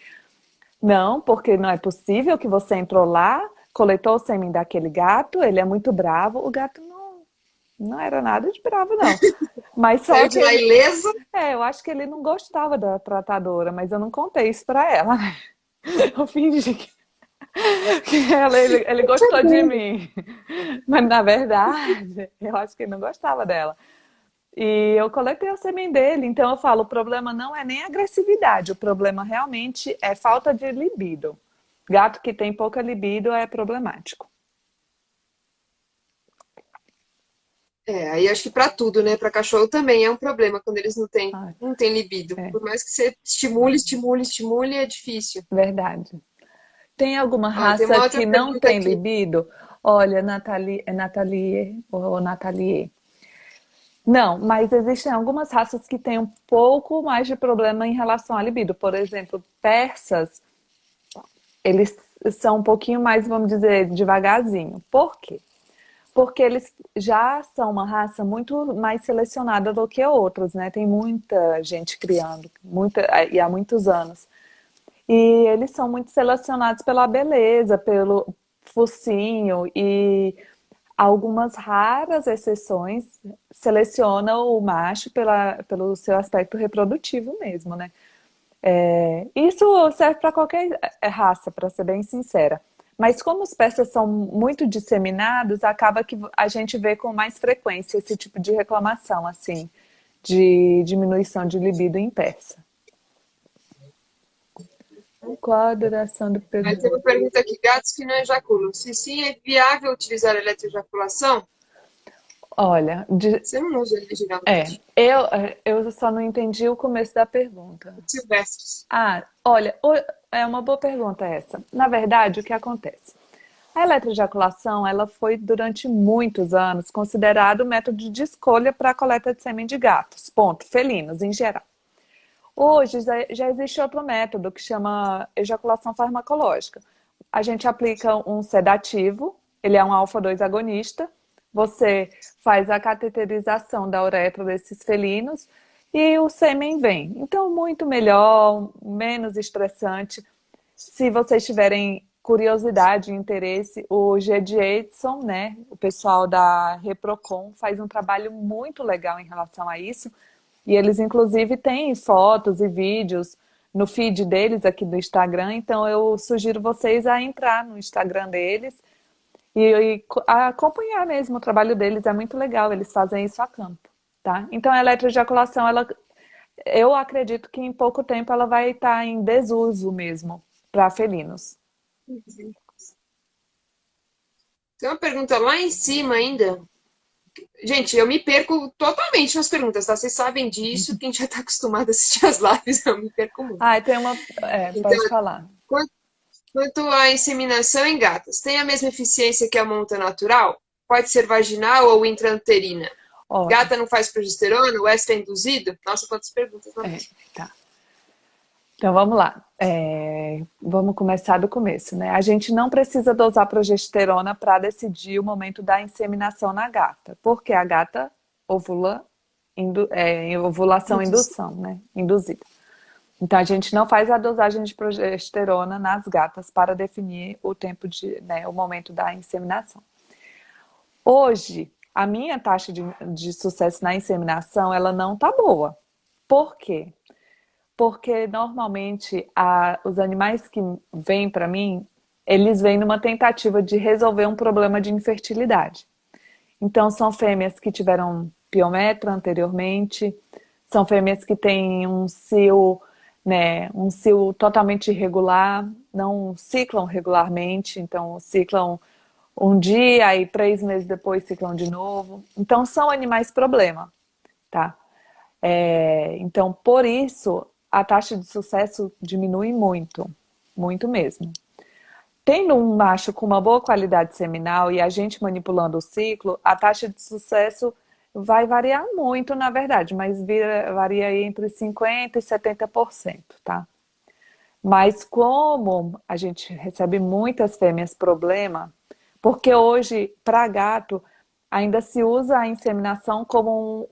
Não, porque não é possível que você entrou lá, coletou o sêmen daquele gato, ele é muito bravo. O gato não era nada de bravo, não. Mas só Saiu que de lá ele, ileso. eu acho que ele não gostava da tratadora, mas eu não contei isso pra ela. Eu fingi que ele gostou de mim. Mas na verdade, eu acho que ele não gostava dela. E eu coletei o sêmen dele, então eu falo, o problema não é nem agressividade, o problema realmente é falta de libido. Gato que tem pouca libido é problemático. Aí acho que pra tudo, né? Pra cachorro também é um problema quando eles Ai, não têm libido. é Por mais que você estimule, estimule, estimule, é difícil. verdade. Tem alguma Ó, tem uma raça outra que não pergunta tem aqui. libido? Olha, Nathalie, é Nathalie ou Nathalie? Não, mas existem algumas raças que têm um pouco mais de problema em relação à libido. Por exemplo, persas, eles são um pouquinho mais, vamos dizer, devagarzinho. Por quê? Porque eles já são uma raça muito mais selecionada do que outros, né? Tem muita gente criando, muita, e há muitos anos. E eles são muito selecionados pela beleza, pelo focinho e algumas raras exceções selecionam o macho pelo seu aspecto reprodutivo mesmo, né? Isso serve para qualquer raça, para ser bem sincera. Mas como os persas são muito disseminados, acaba que a gente vê com mais frequência esse tipo de reclamação, assim, de diminuição de libido em persa. Qual a duração do Aí tem período? uma pergunta aqui, gatos que não ejaculam. Se sim, é viável utilizar eletroejaculação? Olha, Você não usa, né, é, geralmente. eu só não entendi o começo da pergunta. Silvestres. Ah, olha, é uma boa pergunta essa. Na verdade, o que acontece? A eletroejaculação, ela foi durante muitos anos considerado o método de escolha para a coleta de sêmen de gatos, ponto, felinos em geral. Hoje já existe outro método que chama ejaculação farmacológica. A gente aplica um sedativo, ele é um alfa-2 agonista, você faz a cateterização da uretra desses felinos e o sêmen vem. Então, muito melhor, menos estressante. Se vocês tiverem curiosidade e interesse, o G. Edson, né, o pessoal da Reprocon, faz um trabalho muito legal em relação a isso. E eles, inclusive, têm fotos e vídeos no feed deles aqui do Instagram. Então, eu sugiro vocês a entrar no Instagram deles e a acompanhar mesmo o trabalho deles. É muito legal, eles fazem isso a campo, tá? Então, a eletroejaculação, eu acredito que em pouco tempo ela vai estar em desuso mesmo para felinos. Tem uma pergunta lá em cima ainda. Gente, eu me perco totalmente nas perguntas, tá? Vocês sabem disso. Quem já tá acostumado a assistir as lives, eu me perco muito. Ah, e tem uma. É, Então, pode falar. quanto quanto à inseminação em gatas, tem a mesma eficiência que a monta natural? Pode ser vaginal ou intrauterina? Olha, Gata não faz progesterona? O éster é induzido? Nossa, quantas perguntas na mão. tá. Então vamos lá. Vamos começar do começo, né? A gente não precisa dosar progesterona para decidir o momento da inseminação na gata, porque a gata ovula em ovulação indução, né? Induzida. Então a gente não faz a dosagem de progesterona nas gatas para definir o tempo o momento da inseminação. Hoje, a minha taxa de sucesso na inseminação, ela não tá boa. Por quê? Porque normalmente os animais que vêm para mim, eles vêm numa tentativa de resolver um problema de infertilidade. Então, são fêmeas que tiveram piometra anteriormente, são fêmeas que têm um cio totalmente irregular, não ciclam regularmente, então ciclam um dia e 3 meses depois ciclam de novo. Então, são animais problema, tá? Então, por isso, a taxa de sucesso diminui muito, muito mesmo. Tendo um macho com uma boa qualidade seminal e a gente manipulando o ciclo, a taxa de sucesso vai variar muito, na verdade, mas varia aí entre 50% e 70%, tá? Mas como a gente recebe muitas fêmeas problema, porque hoje, para gato, ainda se usa a inseminação como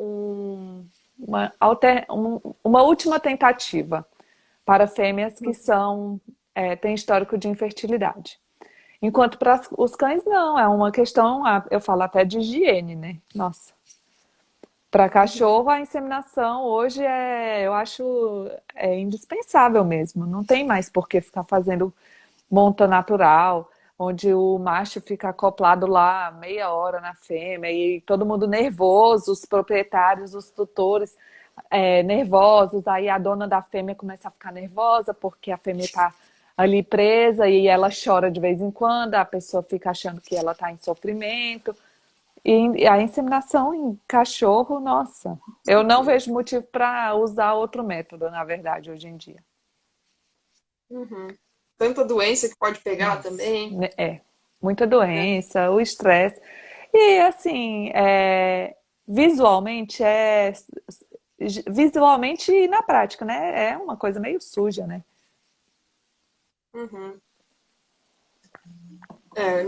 uma última tentativa para fêmeas que têm histórico de infertilidade. Enquanto para os cães, não, é uma questão, eu falo até de higiene, né? Nossa. Para cachorro, a inseminação hoje eu acho, indispensável mesmo. Não tem mais por que ficar fazendo monta natural, onde o macho fica acoplado lá meia hora na fêmea e todo mundo nervoso, os proprietários, os tutores nervosos, aí a dona da fêmea começa a ficar nervosa porque a fêmea está ali presa e ela chora de vez em quando, a pessoa fica achando que ela está em sofrimento. E a inseminação em cachorro, nossa, eu não vejo motivo para usar outro método, na verdade, hoje em dia. Uhum. tanta doença que pode pegar Nossa, também, muita né? doença, o estresse. E assim, visualmente visualmente e na prática, né? É uma coisa meio suja, né? Uhum.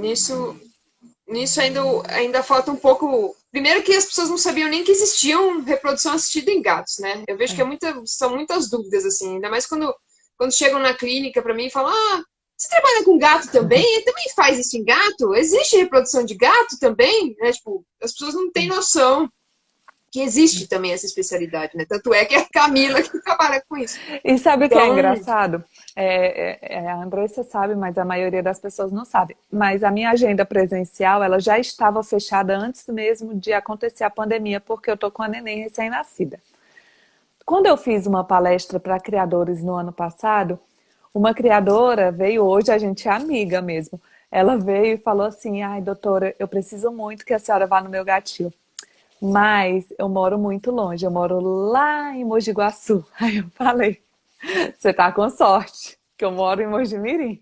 Nisso ainda falta um pouco. Primeiro que as pessoas não sabiam nem que existiam reprodução assistida em gatos, né? Eu vejo que são muitas dúvidas, assim, ainda mais quando chegam na clínica para mim e falam: Ah, você trabalha com gato também? Ele também faz isso em gato? Existe reprodução de gato também? Né? Tipo, as pessoas não têm noção que existe também essa especialidade, né? Tanto é que é a Camila que trabalha com isso. E sabe o que é Então, engraçado? A Andressa sabe, mas a maioria das pessoas não sabe. Mas a minha agenda presencial, ela já estava fechada antes mesmo de acontecer a pandemia, porque eu tô com a neném recém-nascida. Quando eu fiz uma palestra para criadores no ano passado, uma criadora veio hoje, a gente é amiga mesmo. Ela veio e falou assim: Ai, doutora, eu preciso muito que a senhora vá no meu gatil. Mas eu moro muito longe, eu moro lá em Mogi Guaçu. Aí eu falei: Você tá com sorte, que eu moro em Mojimirim.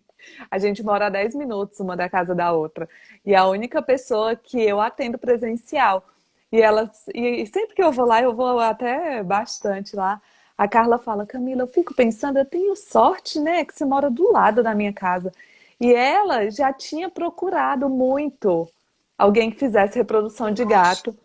A gente mora a 10 minutos uma da casa da outra. E é a única pessoa que eu atendo presencial. E sempre que eu vou lá, eu vou até bastante lá. A Carla fala: Camila, eu fico pensando, eu tenho sorte, né, que você mora do lado da minha casa. E ela já tinha procurado muito alguém que fizesse reprodução de gato.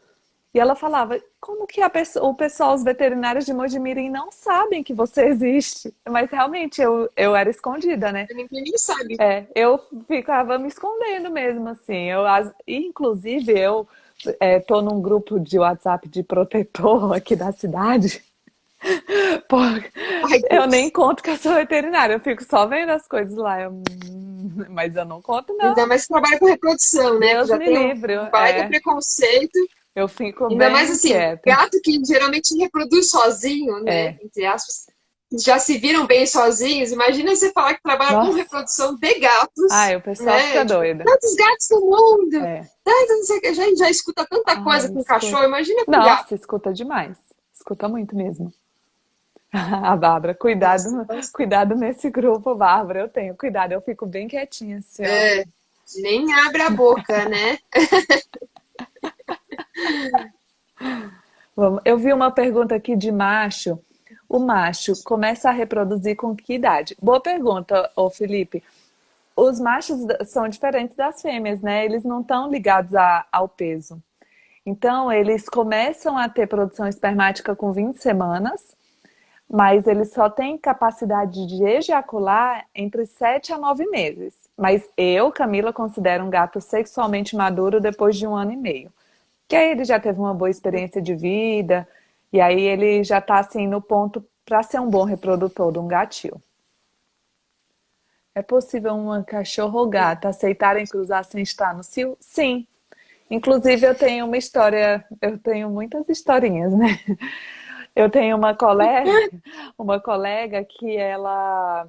E ela falava: como que o pessoal, os veterinários de Mojimirim não sabem que você existe? Mas realmente eu era escondida, né? ninguém nem sabe. Eu ficava me escondendo mesmo, assim. Inclusive, eu tô num grupo de WhatsApp de protetor aqui da cidade. Porque Ai, eu nem Deus. conto que eu sou veterinária, eu fico só vendo as coisas lá. Mas eu não conto, Ainda não. mais que trabalha com reprodução, né? Que Deus já me tem livre. um baita preconceito. Eu fico Ainda mais bem assim, quieta. gato que geralmente reproduz sozinho, né? É. Entre aspas, que já se viram bem sozinhos. Imagina você falar que trabalha com Nossa. reprodução de gatos, Ai, o pessoal né? fica Tipo, doido. tantos gatos no mundo, É. tanto não sei o que. A gente já escuta tanta coisa Ai, com escuta. cachorro, imagina com gato. Nossa, escuta demais. Escuta muito mesmo. A Bárbara, Nossa, cuidado, bastante. cuidado nesse grupo, Bárbara. Eu tenho cuidado, eu fico bem quietinha, assim, ó. É, nem abre a boca, né? Eu vi uma pergunta aqui de macho. O macho começa a reproduzir com que idade? Boa pergunta, ô Felipe. Os machos são diferentes das fêmeas, né? Eles não estão ligados ao peso. Então, eles começam a ter produção espermática com 20 semanas, mas eles só têm capacidade de ejacular entre 7 a 9 meses. Mas eu, Camila, considero um gato sexualmente maduro depois de 1 ano e meio. Que aí ele já teve uma boa experiência de vida, e aí ele já está assim no ponto para ser um bom reprodutor de um gatil. É possível uma cachorro ou gato aceitarem cruzar sem estar no cio? Sim. Inclusive eu tenho muitas historinhas, né? Eu tenho uma colega que ela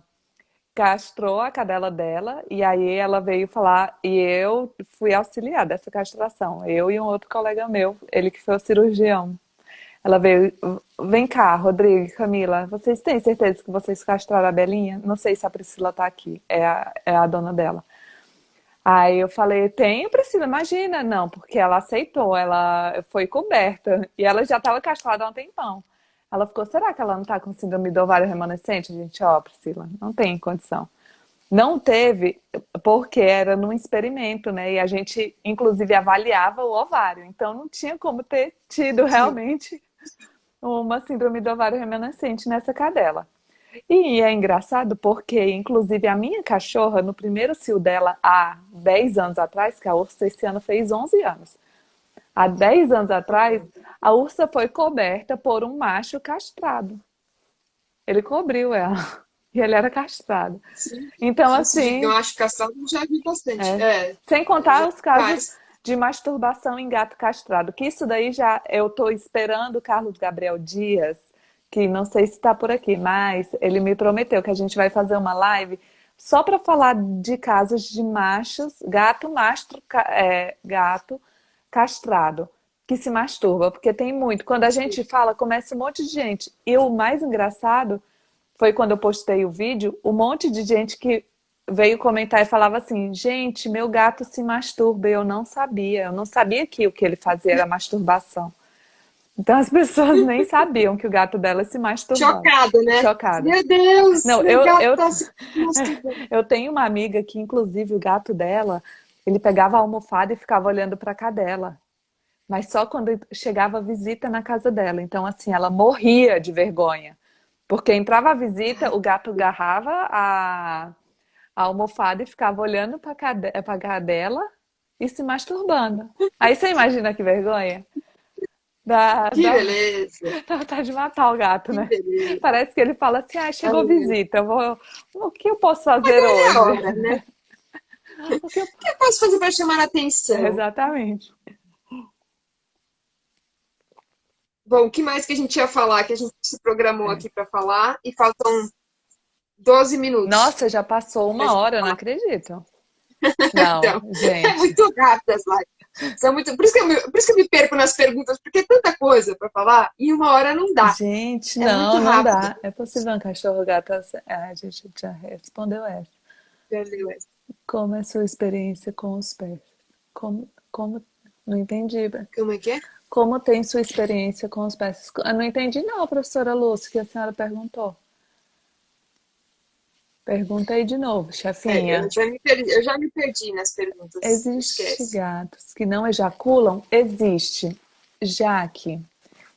castrou a cadela dela e aí ela veio falar e eu fui auxiliar dessa castração. Eu e um outro colega meu, ele que foi o cirurgião. Ela veio, vem cá, Rodrigo e Camila, vocês têm certeza que vocês castraram a Belinha? Não sei se a Priscila tá aqui, é a dona dela. Aí eu falei, tenho, Priscila, imagina. Não, porque ela aceitou, ela foi coberta. E ela já estava castrada há um tempão. Ela ficou, será que ela não está com síndrome do ovário remanescente? Gente, ó, Priscila, não tem condição. Não teve, porque era num experimento, né? E a gente, inclusive, avaliava o ovário. Então, não tinha como ter tido Sim. realmente uma síndrome do ovário remanescente nessa cadela. E é engraçado porque, inclusive, a minha cachorra, no primeiro cio dela, há 10 anos atrás, que a Ursa esse ano fez 11 anos. Há 10 anos atrás, a Ursa foi coberta por um macho castrado. Ele cobriu ela. E ele era castrado. Sim. Então, Isso de assim, macho castrado eu já vi bastante. sem Já contar os casos faz. de masturbação em gato castrado, que isso daí já eu tô esperando o Carlos Gabriel Dias, que não sei se está por aqui, mas ele me prometeu que a gente vai fazer uma live só para falar de casos de machos, gato castrado, que se masturba, porque tem muito. Quando a gente fala, começa um monte de gente. E o mais engraçado foi quando eu postei o vídeo, um monte de gente que veio comentar e falava assim: gente, meu gato se masturba. E eu não sabia que o que ele fazia era masturbação. Então as pessoas nem sabiam que o gato dela se masturbava. Chocada, né? Chocada. Meu Deus, Não, meu gato tá se masturbando. eu tenho uma amiga que, inclusive, o gato dela, ele pegava a almofada e ficava olhando para a cadela. Mas só quando chegava a visita na casa dela. Então, assim, ela morria de vergonha. Porque entrava a visita, o gato agarrava a almofada e ficava olhando para a cadela e se masturbando. Aí você imagina que vergonha? Dá, Que dá, beleza, dá vontade de matar o gato, que né? beleza. Parece que ele fala assim: ah, chegou Ai, visita, o que eu posso fazer agora é a hoje? hora, né? O que eu... O que eu posso fazer para chamar a atenção? Exatamente. Bom, o que mais que a gente ia falar, que a gente se programou aqui para falar, e faltam 12 minutos Nossa, já passou para a uma gente hora, eu não falar. acredito. Não, Então, é gente. muito rápido as lives. São muito... por isso que eu me perco nas perguntas, porque é tanta coisa para falar e uma hora não dá. Gente, É muito não, não rápido. dá. É possível um cachorro gato. Ah, a gente já respondeu essa. Como é a sua experiência com os pés? Como, não entendi. Como é que é? Como tem sua experiência com os pés? Eu não entendi, não, professora Lúcia, que a senhora perguntou. Pergunta aí de novo, Eu chefinha. já me perdi nas perguntas. Existe Esquece. gatos que não ejaculam? Existe. Jaque,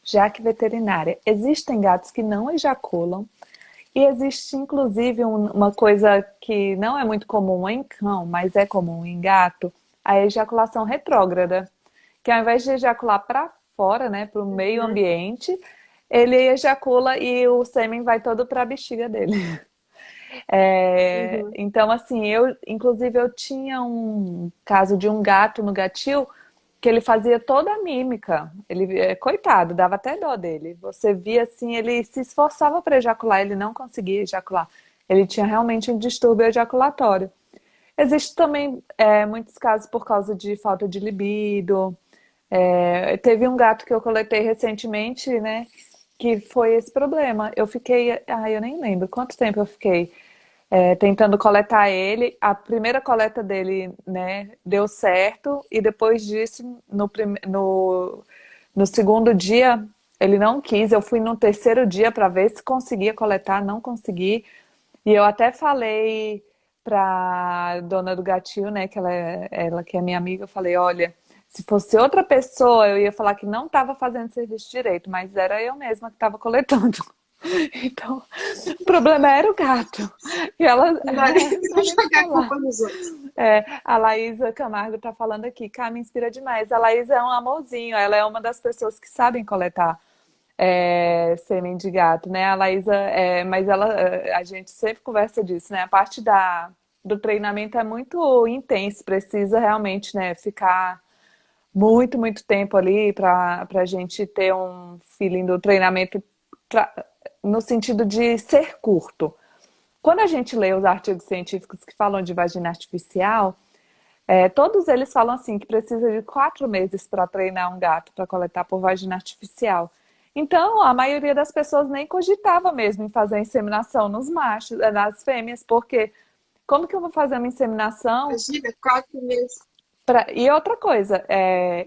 Jaque veterinária. Existem gatos que não ejaculam. E existe, inclusive, uma coisa que não é muito comum em cão, mas é comum em gato, a ejaculação retrógrada. Que ao invés de ejacular para fora, né, para o meio Uhum, ambiente, ele ejacula e o sêmen vai todo para a bexiga dele. uhum. Então, assim, inclusive, eu tinha um caso de um gato no gatil que ele fazia toda a mímica. Ele, coitado, dava até dó dele. Você via assim, ele se esforçava para ejacular, ele não conseguia ejacular. Ele tinha realmente um distúrbio ejaculatório. Existe também muitos casos por causa de falta de libido. Teve um gato que eu coletei recentemente, né? Que foi esse problema. Eu fiquei, eu nem lembro quanto tempo eu fiquei tentando coletar ele. A primeira coleta dele, né, deu certo, e depois disso, no segundo dia, ele não quis. Eu fui no terceiro dia para ver se conseguia coletar, não consegui. E eu até falei pra dona do gatil, né, que ela que é minha amiga, eu falei, olha, se fosse outra pessoa, eu ia falar que não estava fazendo serviço direito, mas era eu mesma que estava coletando. Então, o problema era o gato. E ela, Não dá nem não pra dá nem pra jogar a falar. culpa nos outros. A Laísa Camargo tá falando aqui, cá me inspira demais. A Laísa é um amorzinho, ela é uma das pessoas que sabem coletar sêmen de gato, né? A Laísa, mas a gente sempre conversa disso, né? A parte do treinamento é muito intenso, precisa realmente, né, ficar muito, muito tempo ali para a gente ter um feeling do treinamento tra- no sentido de ser curto. Quando a gente lê os artigos científicos que falam de vagina artificial, todos eles falam assim que precisa de 4 meses para treinar um gato para coletar por vagina artificial. Então, a maioria das pessoas nem cogitava mesmo em fazer a inseminação nos machos, nas fêmeas, porque como que eu vou fazer uma inseminação? Imagina, 4 meses. E outra coisa,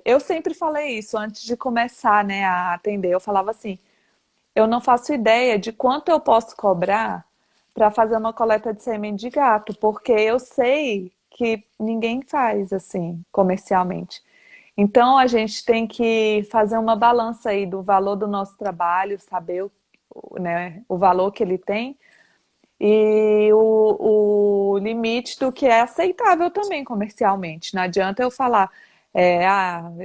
eu sempre falei isso antes de começar, né, a atender. Eu falava assim: eu não faço ideia de quanto eu posso cobrar para fazer uma coleta de sêmen de gato, porque eu sei que ninguém faz assim comercialmente. Então a gente tem que fazer uma balança aí do valor do nosso trabalho, saber né, o valor que ele tem e o limite do que é aceitável também comercialmente. Não adianta eu falar,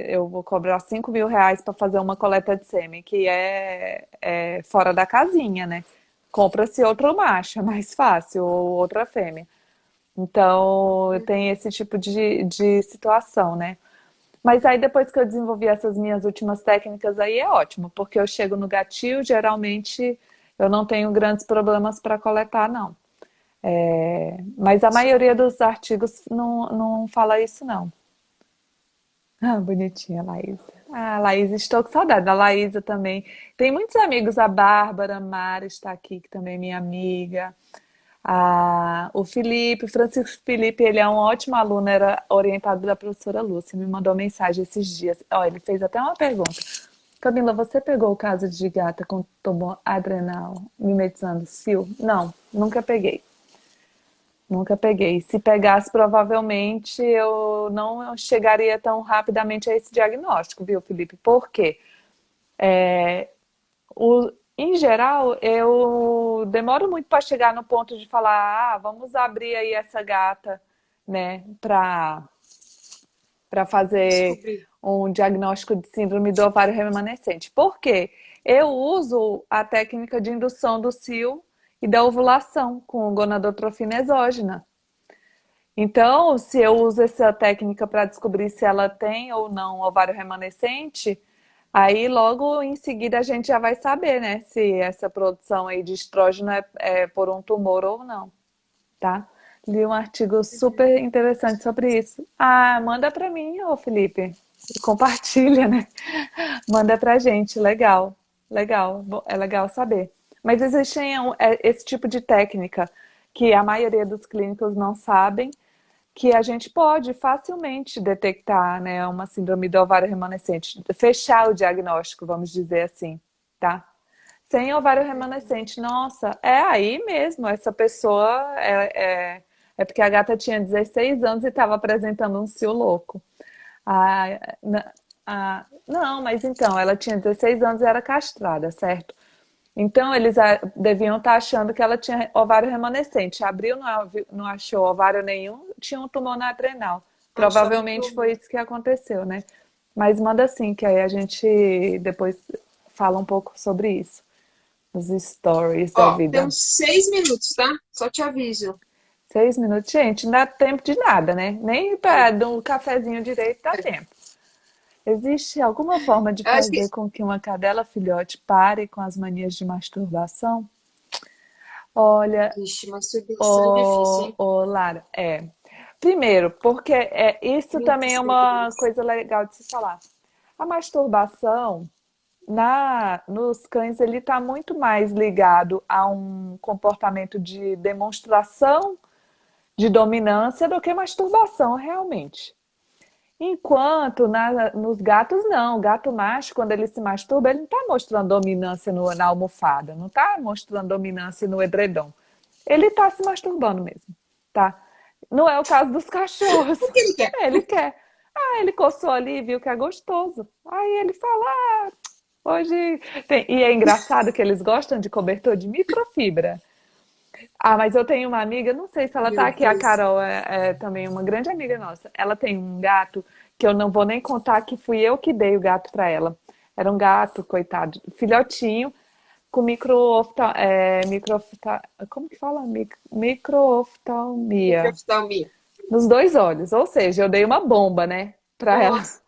eu vou cobrar R$ 5.000 para fazer uma coleta de sêmen, que é fora da casinha, né? Compra-se outro macho, é mais fácil, ou outra fêmea. Então, tem esse tipo de situação, né? Mas aí, depois que eu desenvolvi essas minhas últimas técnicas aí, é ótimo, porque eu chego no gatil, geralmente eu não tenho grandes problemas para coletar, não. Mas a maioria dos artigos não fala isso, não. Ah, bonitinha, Laís. Ah, Laís, estou com saudade da Laísa também. Tem muitos amigos, a Bárbara, a Mara está aqui, que também é minha amiga. O Francisco Felipe, ele é um ótimo aluno, era orientado da professora Lúcia, me mandou mensagem esses dias. Ó, ele fez até uma pergunta. Camila, você pegou o caso de gata com tumor adrenal mimetizando cio? Não, nunca peguei. Nunca peguei. Se pegasse, provavelmente eu não chegaria tão rapidamente a esse diagnóstico, viu, Felipe? Por quê? Em geral, eu demoro muito para chegar no ponto de falar, vamos abrir aí essa gata, né, para fazer Descobri. um diagnóstico de síndrome do ovário remanescente. Por quê? Eu uso a técnica de indução do cio e da ovulação com gonadotrofina exógena. Então, se eu uso essa técnica para descobrir se ela tem ou não ovário remanescente, aí logo em seguida a gente já vai saber, né, se essa produção aí de estrógeno é por um tumor ou não, tá? Li um artigo super interessante sobre isso. Manda para mim, ô Felipe. Compartilha, né? Manda pra gente, legal. Legal, é legal saber. Mas existe esse tipo de técnica que a maioria dos clínicos não sabem, que a gente pode facilmente detectar, né, uma síndrome do ovário remanescente, fechar o diagnóstico, vamos dizer assim, tá? Sem ovário remanescente, nossa, é aí mesmo, essa pessoa é porque a gata tinha 16 anos e estava apresentando um cio louco. Ah, não, mas então, ela tinha 16 anos e era castrada, certo? Então, eles deviam estar achando que ela tinha ovário remanescente. Abriu, não achou ovário nenhum, tinha um tumor na adrenal. Acharam Provavelmente foi tudo. isso que aconteceu, né? Mas manda sim, que aí a gente depois fala um pouco sobre isso. Os stories da Ó, tem vida. uns 6 minutos, tá? Só te aviso. 6 minutos, gente, não dá tempo de nada, né? Nem Ó, para dar um cafezinho direito dá tempo. Existe alguma forma de eu acho que. fazer com que uma cadela filhote pare com as manias de masturbação? Olha, Vixe, masturbação é difícil, hein? Lara, primeiro, porque isso Muito também é uma simples. coisa legal de se falar. A masturbação nos cães ele está muito mais ligado a um comportamento de demonstração de dominância do que masturbação realmente. Enquanto nos gatos, não. O gato macho, quando ele se masturba, ele não está mostrando dominância na almofada, não está mostrando dominância no edredom. Ele está se masturbando mesmo, tá? Não é o caso dos cachorros. O que ele quer? Ele quer. Ele coçou ali e viu que é gostoso. Aí ele fala, hoje... E é engraçado que eles gostam de cobertor de microfibra. Mas eu tenho uma amiga, não sei se ela tá Meu aqui, a Deus. Carol é também uma grande amiga nossa. Ela tem um gato que eu não vou nem contar que fui eu que dei o gato para ela. Era um gato, coitado, filhotinho, com como que fala? Microoftalmia Microoftalmia. nos dois olhos. Ou seja, eu dei uma bomba, né, para ela. Nossa,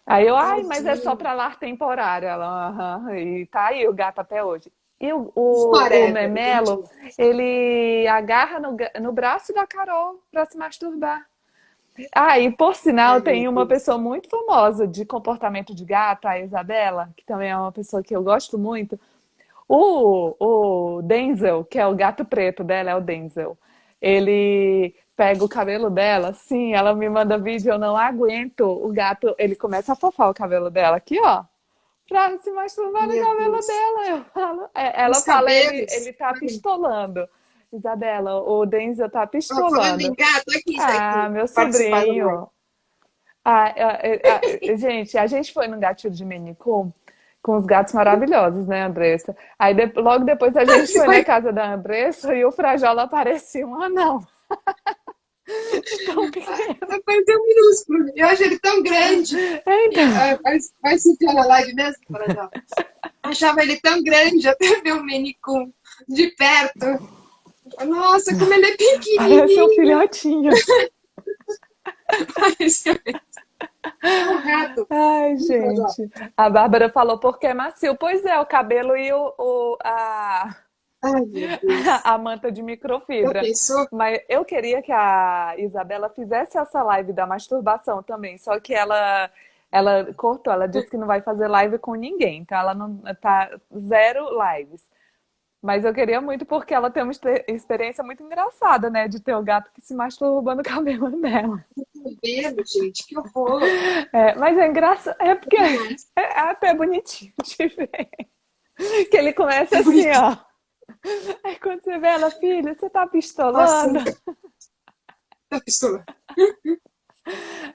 Aí eu, mas é só tadinho. para lar temporário. Ela, aham, e tá aí o gato até hoje. E o Whatever, Memelo, entendi. ele agarra no braço da Carol para se masturbar. E por sinal, Ai, meu tem uma Deus. pessoa muito famosa de comportamento de gato, a Isabela, que também é uma pessoa que eu gosto muito. O Denzel, que é o gato preto dela, é o Denzel. Ele pega o cabelo dela, sim, ela me manda vídeo, eu não aguento. O gato, ele começa a fofar o cabelo dela aqui, ó, pra se masturbar no Meu cabelo Deus. dela. Ela Os fala, ele cabelos. tá Ai, pistolando. Isabela, o Denzel tá ó, falando em pistolando. gato, aqui, Meu participar da live. sobrinho. Gente, a gente foi no gatinho de Maine Coon com os gatos maravilhosos, né, Andressa? Aí logo depois a gente Você foi na foi casa da Andressa e o Frajola parecia um anão, de tão pequeno. apareceu um minúsculo. Eu achei ele tão grande. Então, Vai assistir a live mesmo, para já. Achava ele tão grande, até ver o Menicum de perto. Nossa, como ele é parece um pequenininho. filhotinho. Pareceu é um rato. Ai, Para já. gente. A Bárbara falou porque é macio. Pois é, o cabelo e Ai, meu Deus. a manta de Já microfibra. pensou? Mas eu queria que a Isabela fizesse essa live da masturbação também, só que ela cortou, ela disse que não vai fazer live com ninguém, então ela não tá zero lives. Mas eu queria muito porque ela tem uma experiência muito engraçada, né? De ter o gato que se masturba no cabelo dela. Cabelo, gente, que horror. É, mas é engraçado, é porque Demais. é até bonitinho de ver. Que ele começa É assim, bonito. ó. Aí quando você vê ela, filha, você tá Nossa, pistolando? a pistola.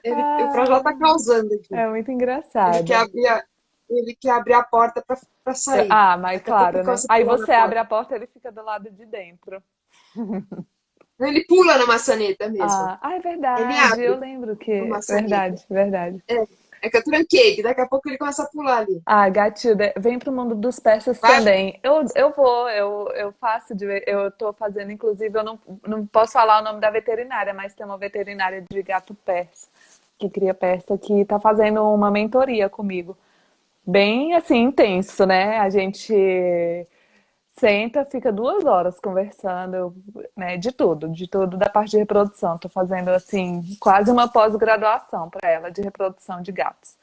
O Projota tá Ah, causando aqui. é muito Ele quer engraçado. abrir ele quer abrir a porta pra sair. Ah, mas Daqui a pouco claro, ele né? começa a Aí pular na você abre porta. a porta, ele fica do lado de dentro. Ele pula na maçaneta mesmo. É Ele verdade. Eu abre lembro a que. maçaneta. Verdade, verdade. É que eu tranquei, que daqui a pouco ele começa a pular ali. Ah, Gatilda, vem pro mundo dos persas Vai, também. Eu vou, eu faço, eu tô fazendo, inclusive, eu não posso falar o nome da veterinária, mas tem uma veterinária de gato persa, que cria persa, que tá fazendo uma mentoria comigo. Bem, assim, intenso, né? A gente senta, fica 2 horas conversando, né, de tudo da parte de reprodução. Tô fazendo, assim, quase uma pós-graduação para ela de reprodução de gatos.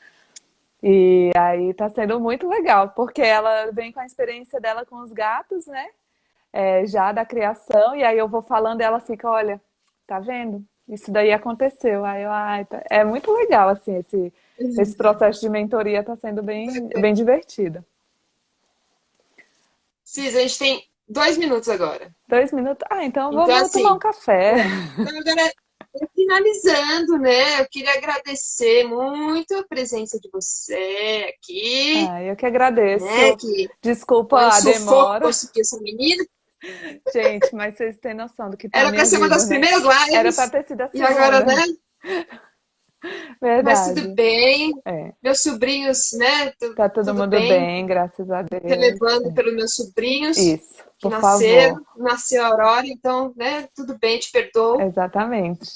E aí tá sendo muito legal, porque ela vem com a experiência dela com os gatos, né? Já da criação, e aí eu vou falando e ela fica, olha, tá vendo? Isso daí aconteceu. Aí eu, é muito legal, assim, esse processo de mentoria tá sendo bem, bem divertido. Cis, a gente tem 2 minutos agora. 2 minutos? Ah, então Então, vamos tomar um assim, café. então agora, finalizando, né? Eu queria agradecer muito a presença de você aqui, Ah, eu que né? agradeço. Que Desculpa foi um a sufoco demora. conseguir essa menina. Gente, mas vocês têm noção do que tá Era minha para ser uma vida, das né? primeiras Era pra lives, ter sido a e agora, segunda. né? Mas tudo Verdade. bem. É. Meus sobrinhos, né? Tá todo Tudo mundo bem. bem, graças a Deus. Relevando É. pelos meus sobrinhos Isso, que por favor. nasceram. Nasceu a Aurora, então, né? Tudo bem, te perdoo. Exatamente.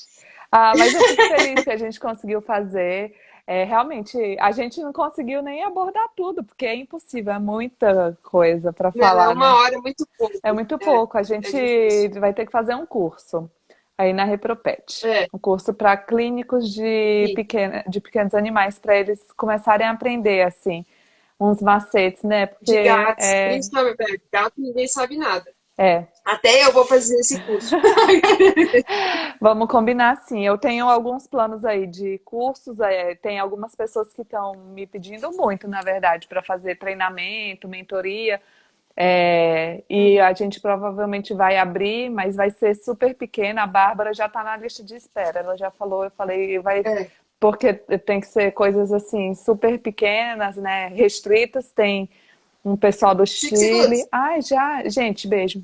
Ah, mas eu fico feliz que a gente conseguiu fazer. Realmente, a gente não conseguiu nem abordar tudo, porque é impossível, é muita coisa para Não, é falar, uma né? hora, é muito pouco. É muito É, pouco. A é gente difícil. vai ter que fazer um curso aí na Repropet. É, Um curso para clínicos sim. de pequenos animais, para eles começarem a aprender, assim, uns macetes, né? De Porque gatos, principalmente. Gato, ninguém sabe nada. é, Até eu vou fazer esse curso. vamos combinar sim. Eu tenho alguns planos aí de cursos, tem algumas pessoas que estão me pedindo muito, na verdade, para fazer treinamento, mentoria. E a gente provavelmente vai abrir, mas vai ser super pequena. A Bárbara já está na lista de espera. Ela já falou, eu falei, vai, É, porque tem que ser coisas assim super pequenas, né? Restritas. Tem um pessoal do 5 Chile. segundos. Ai, já, gente, beijo.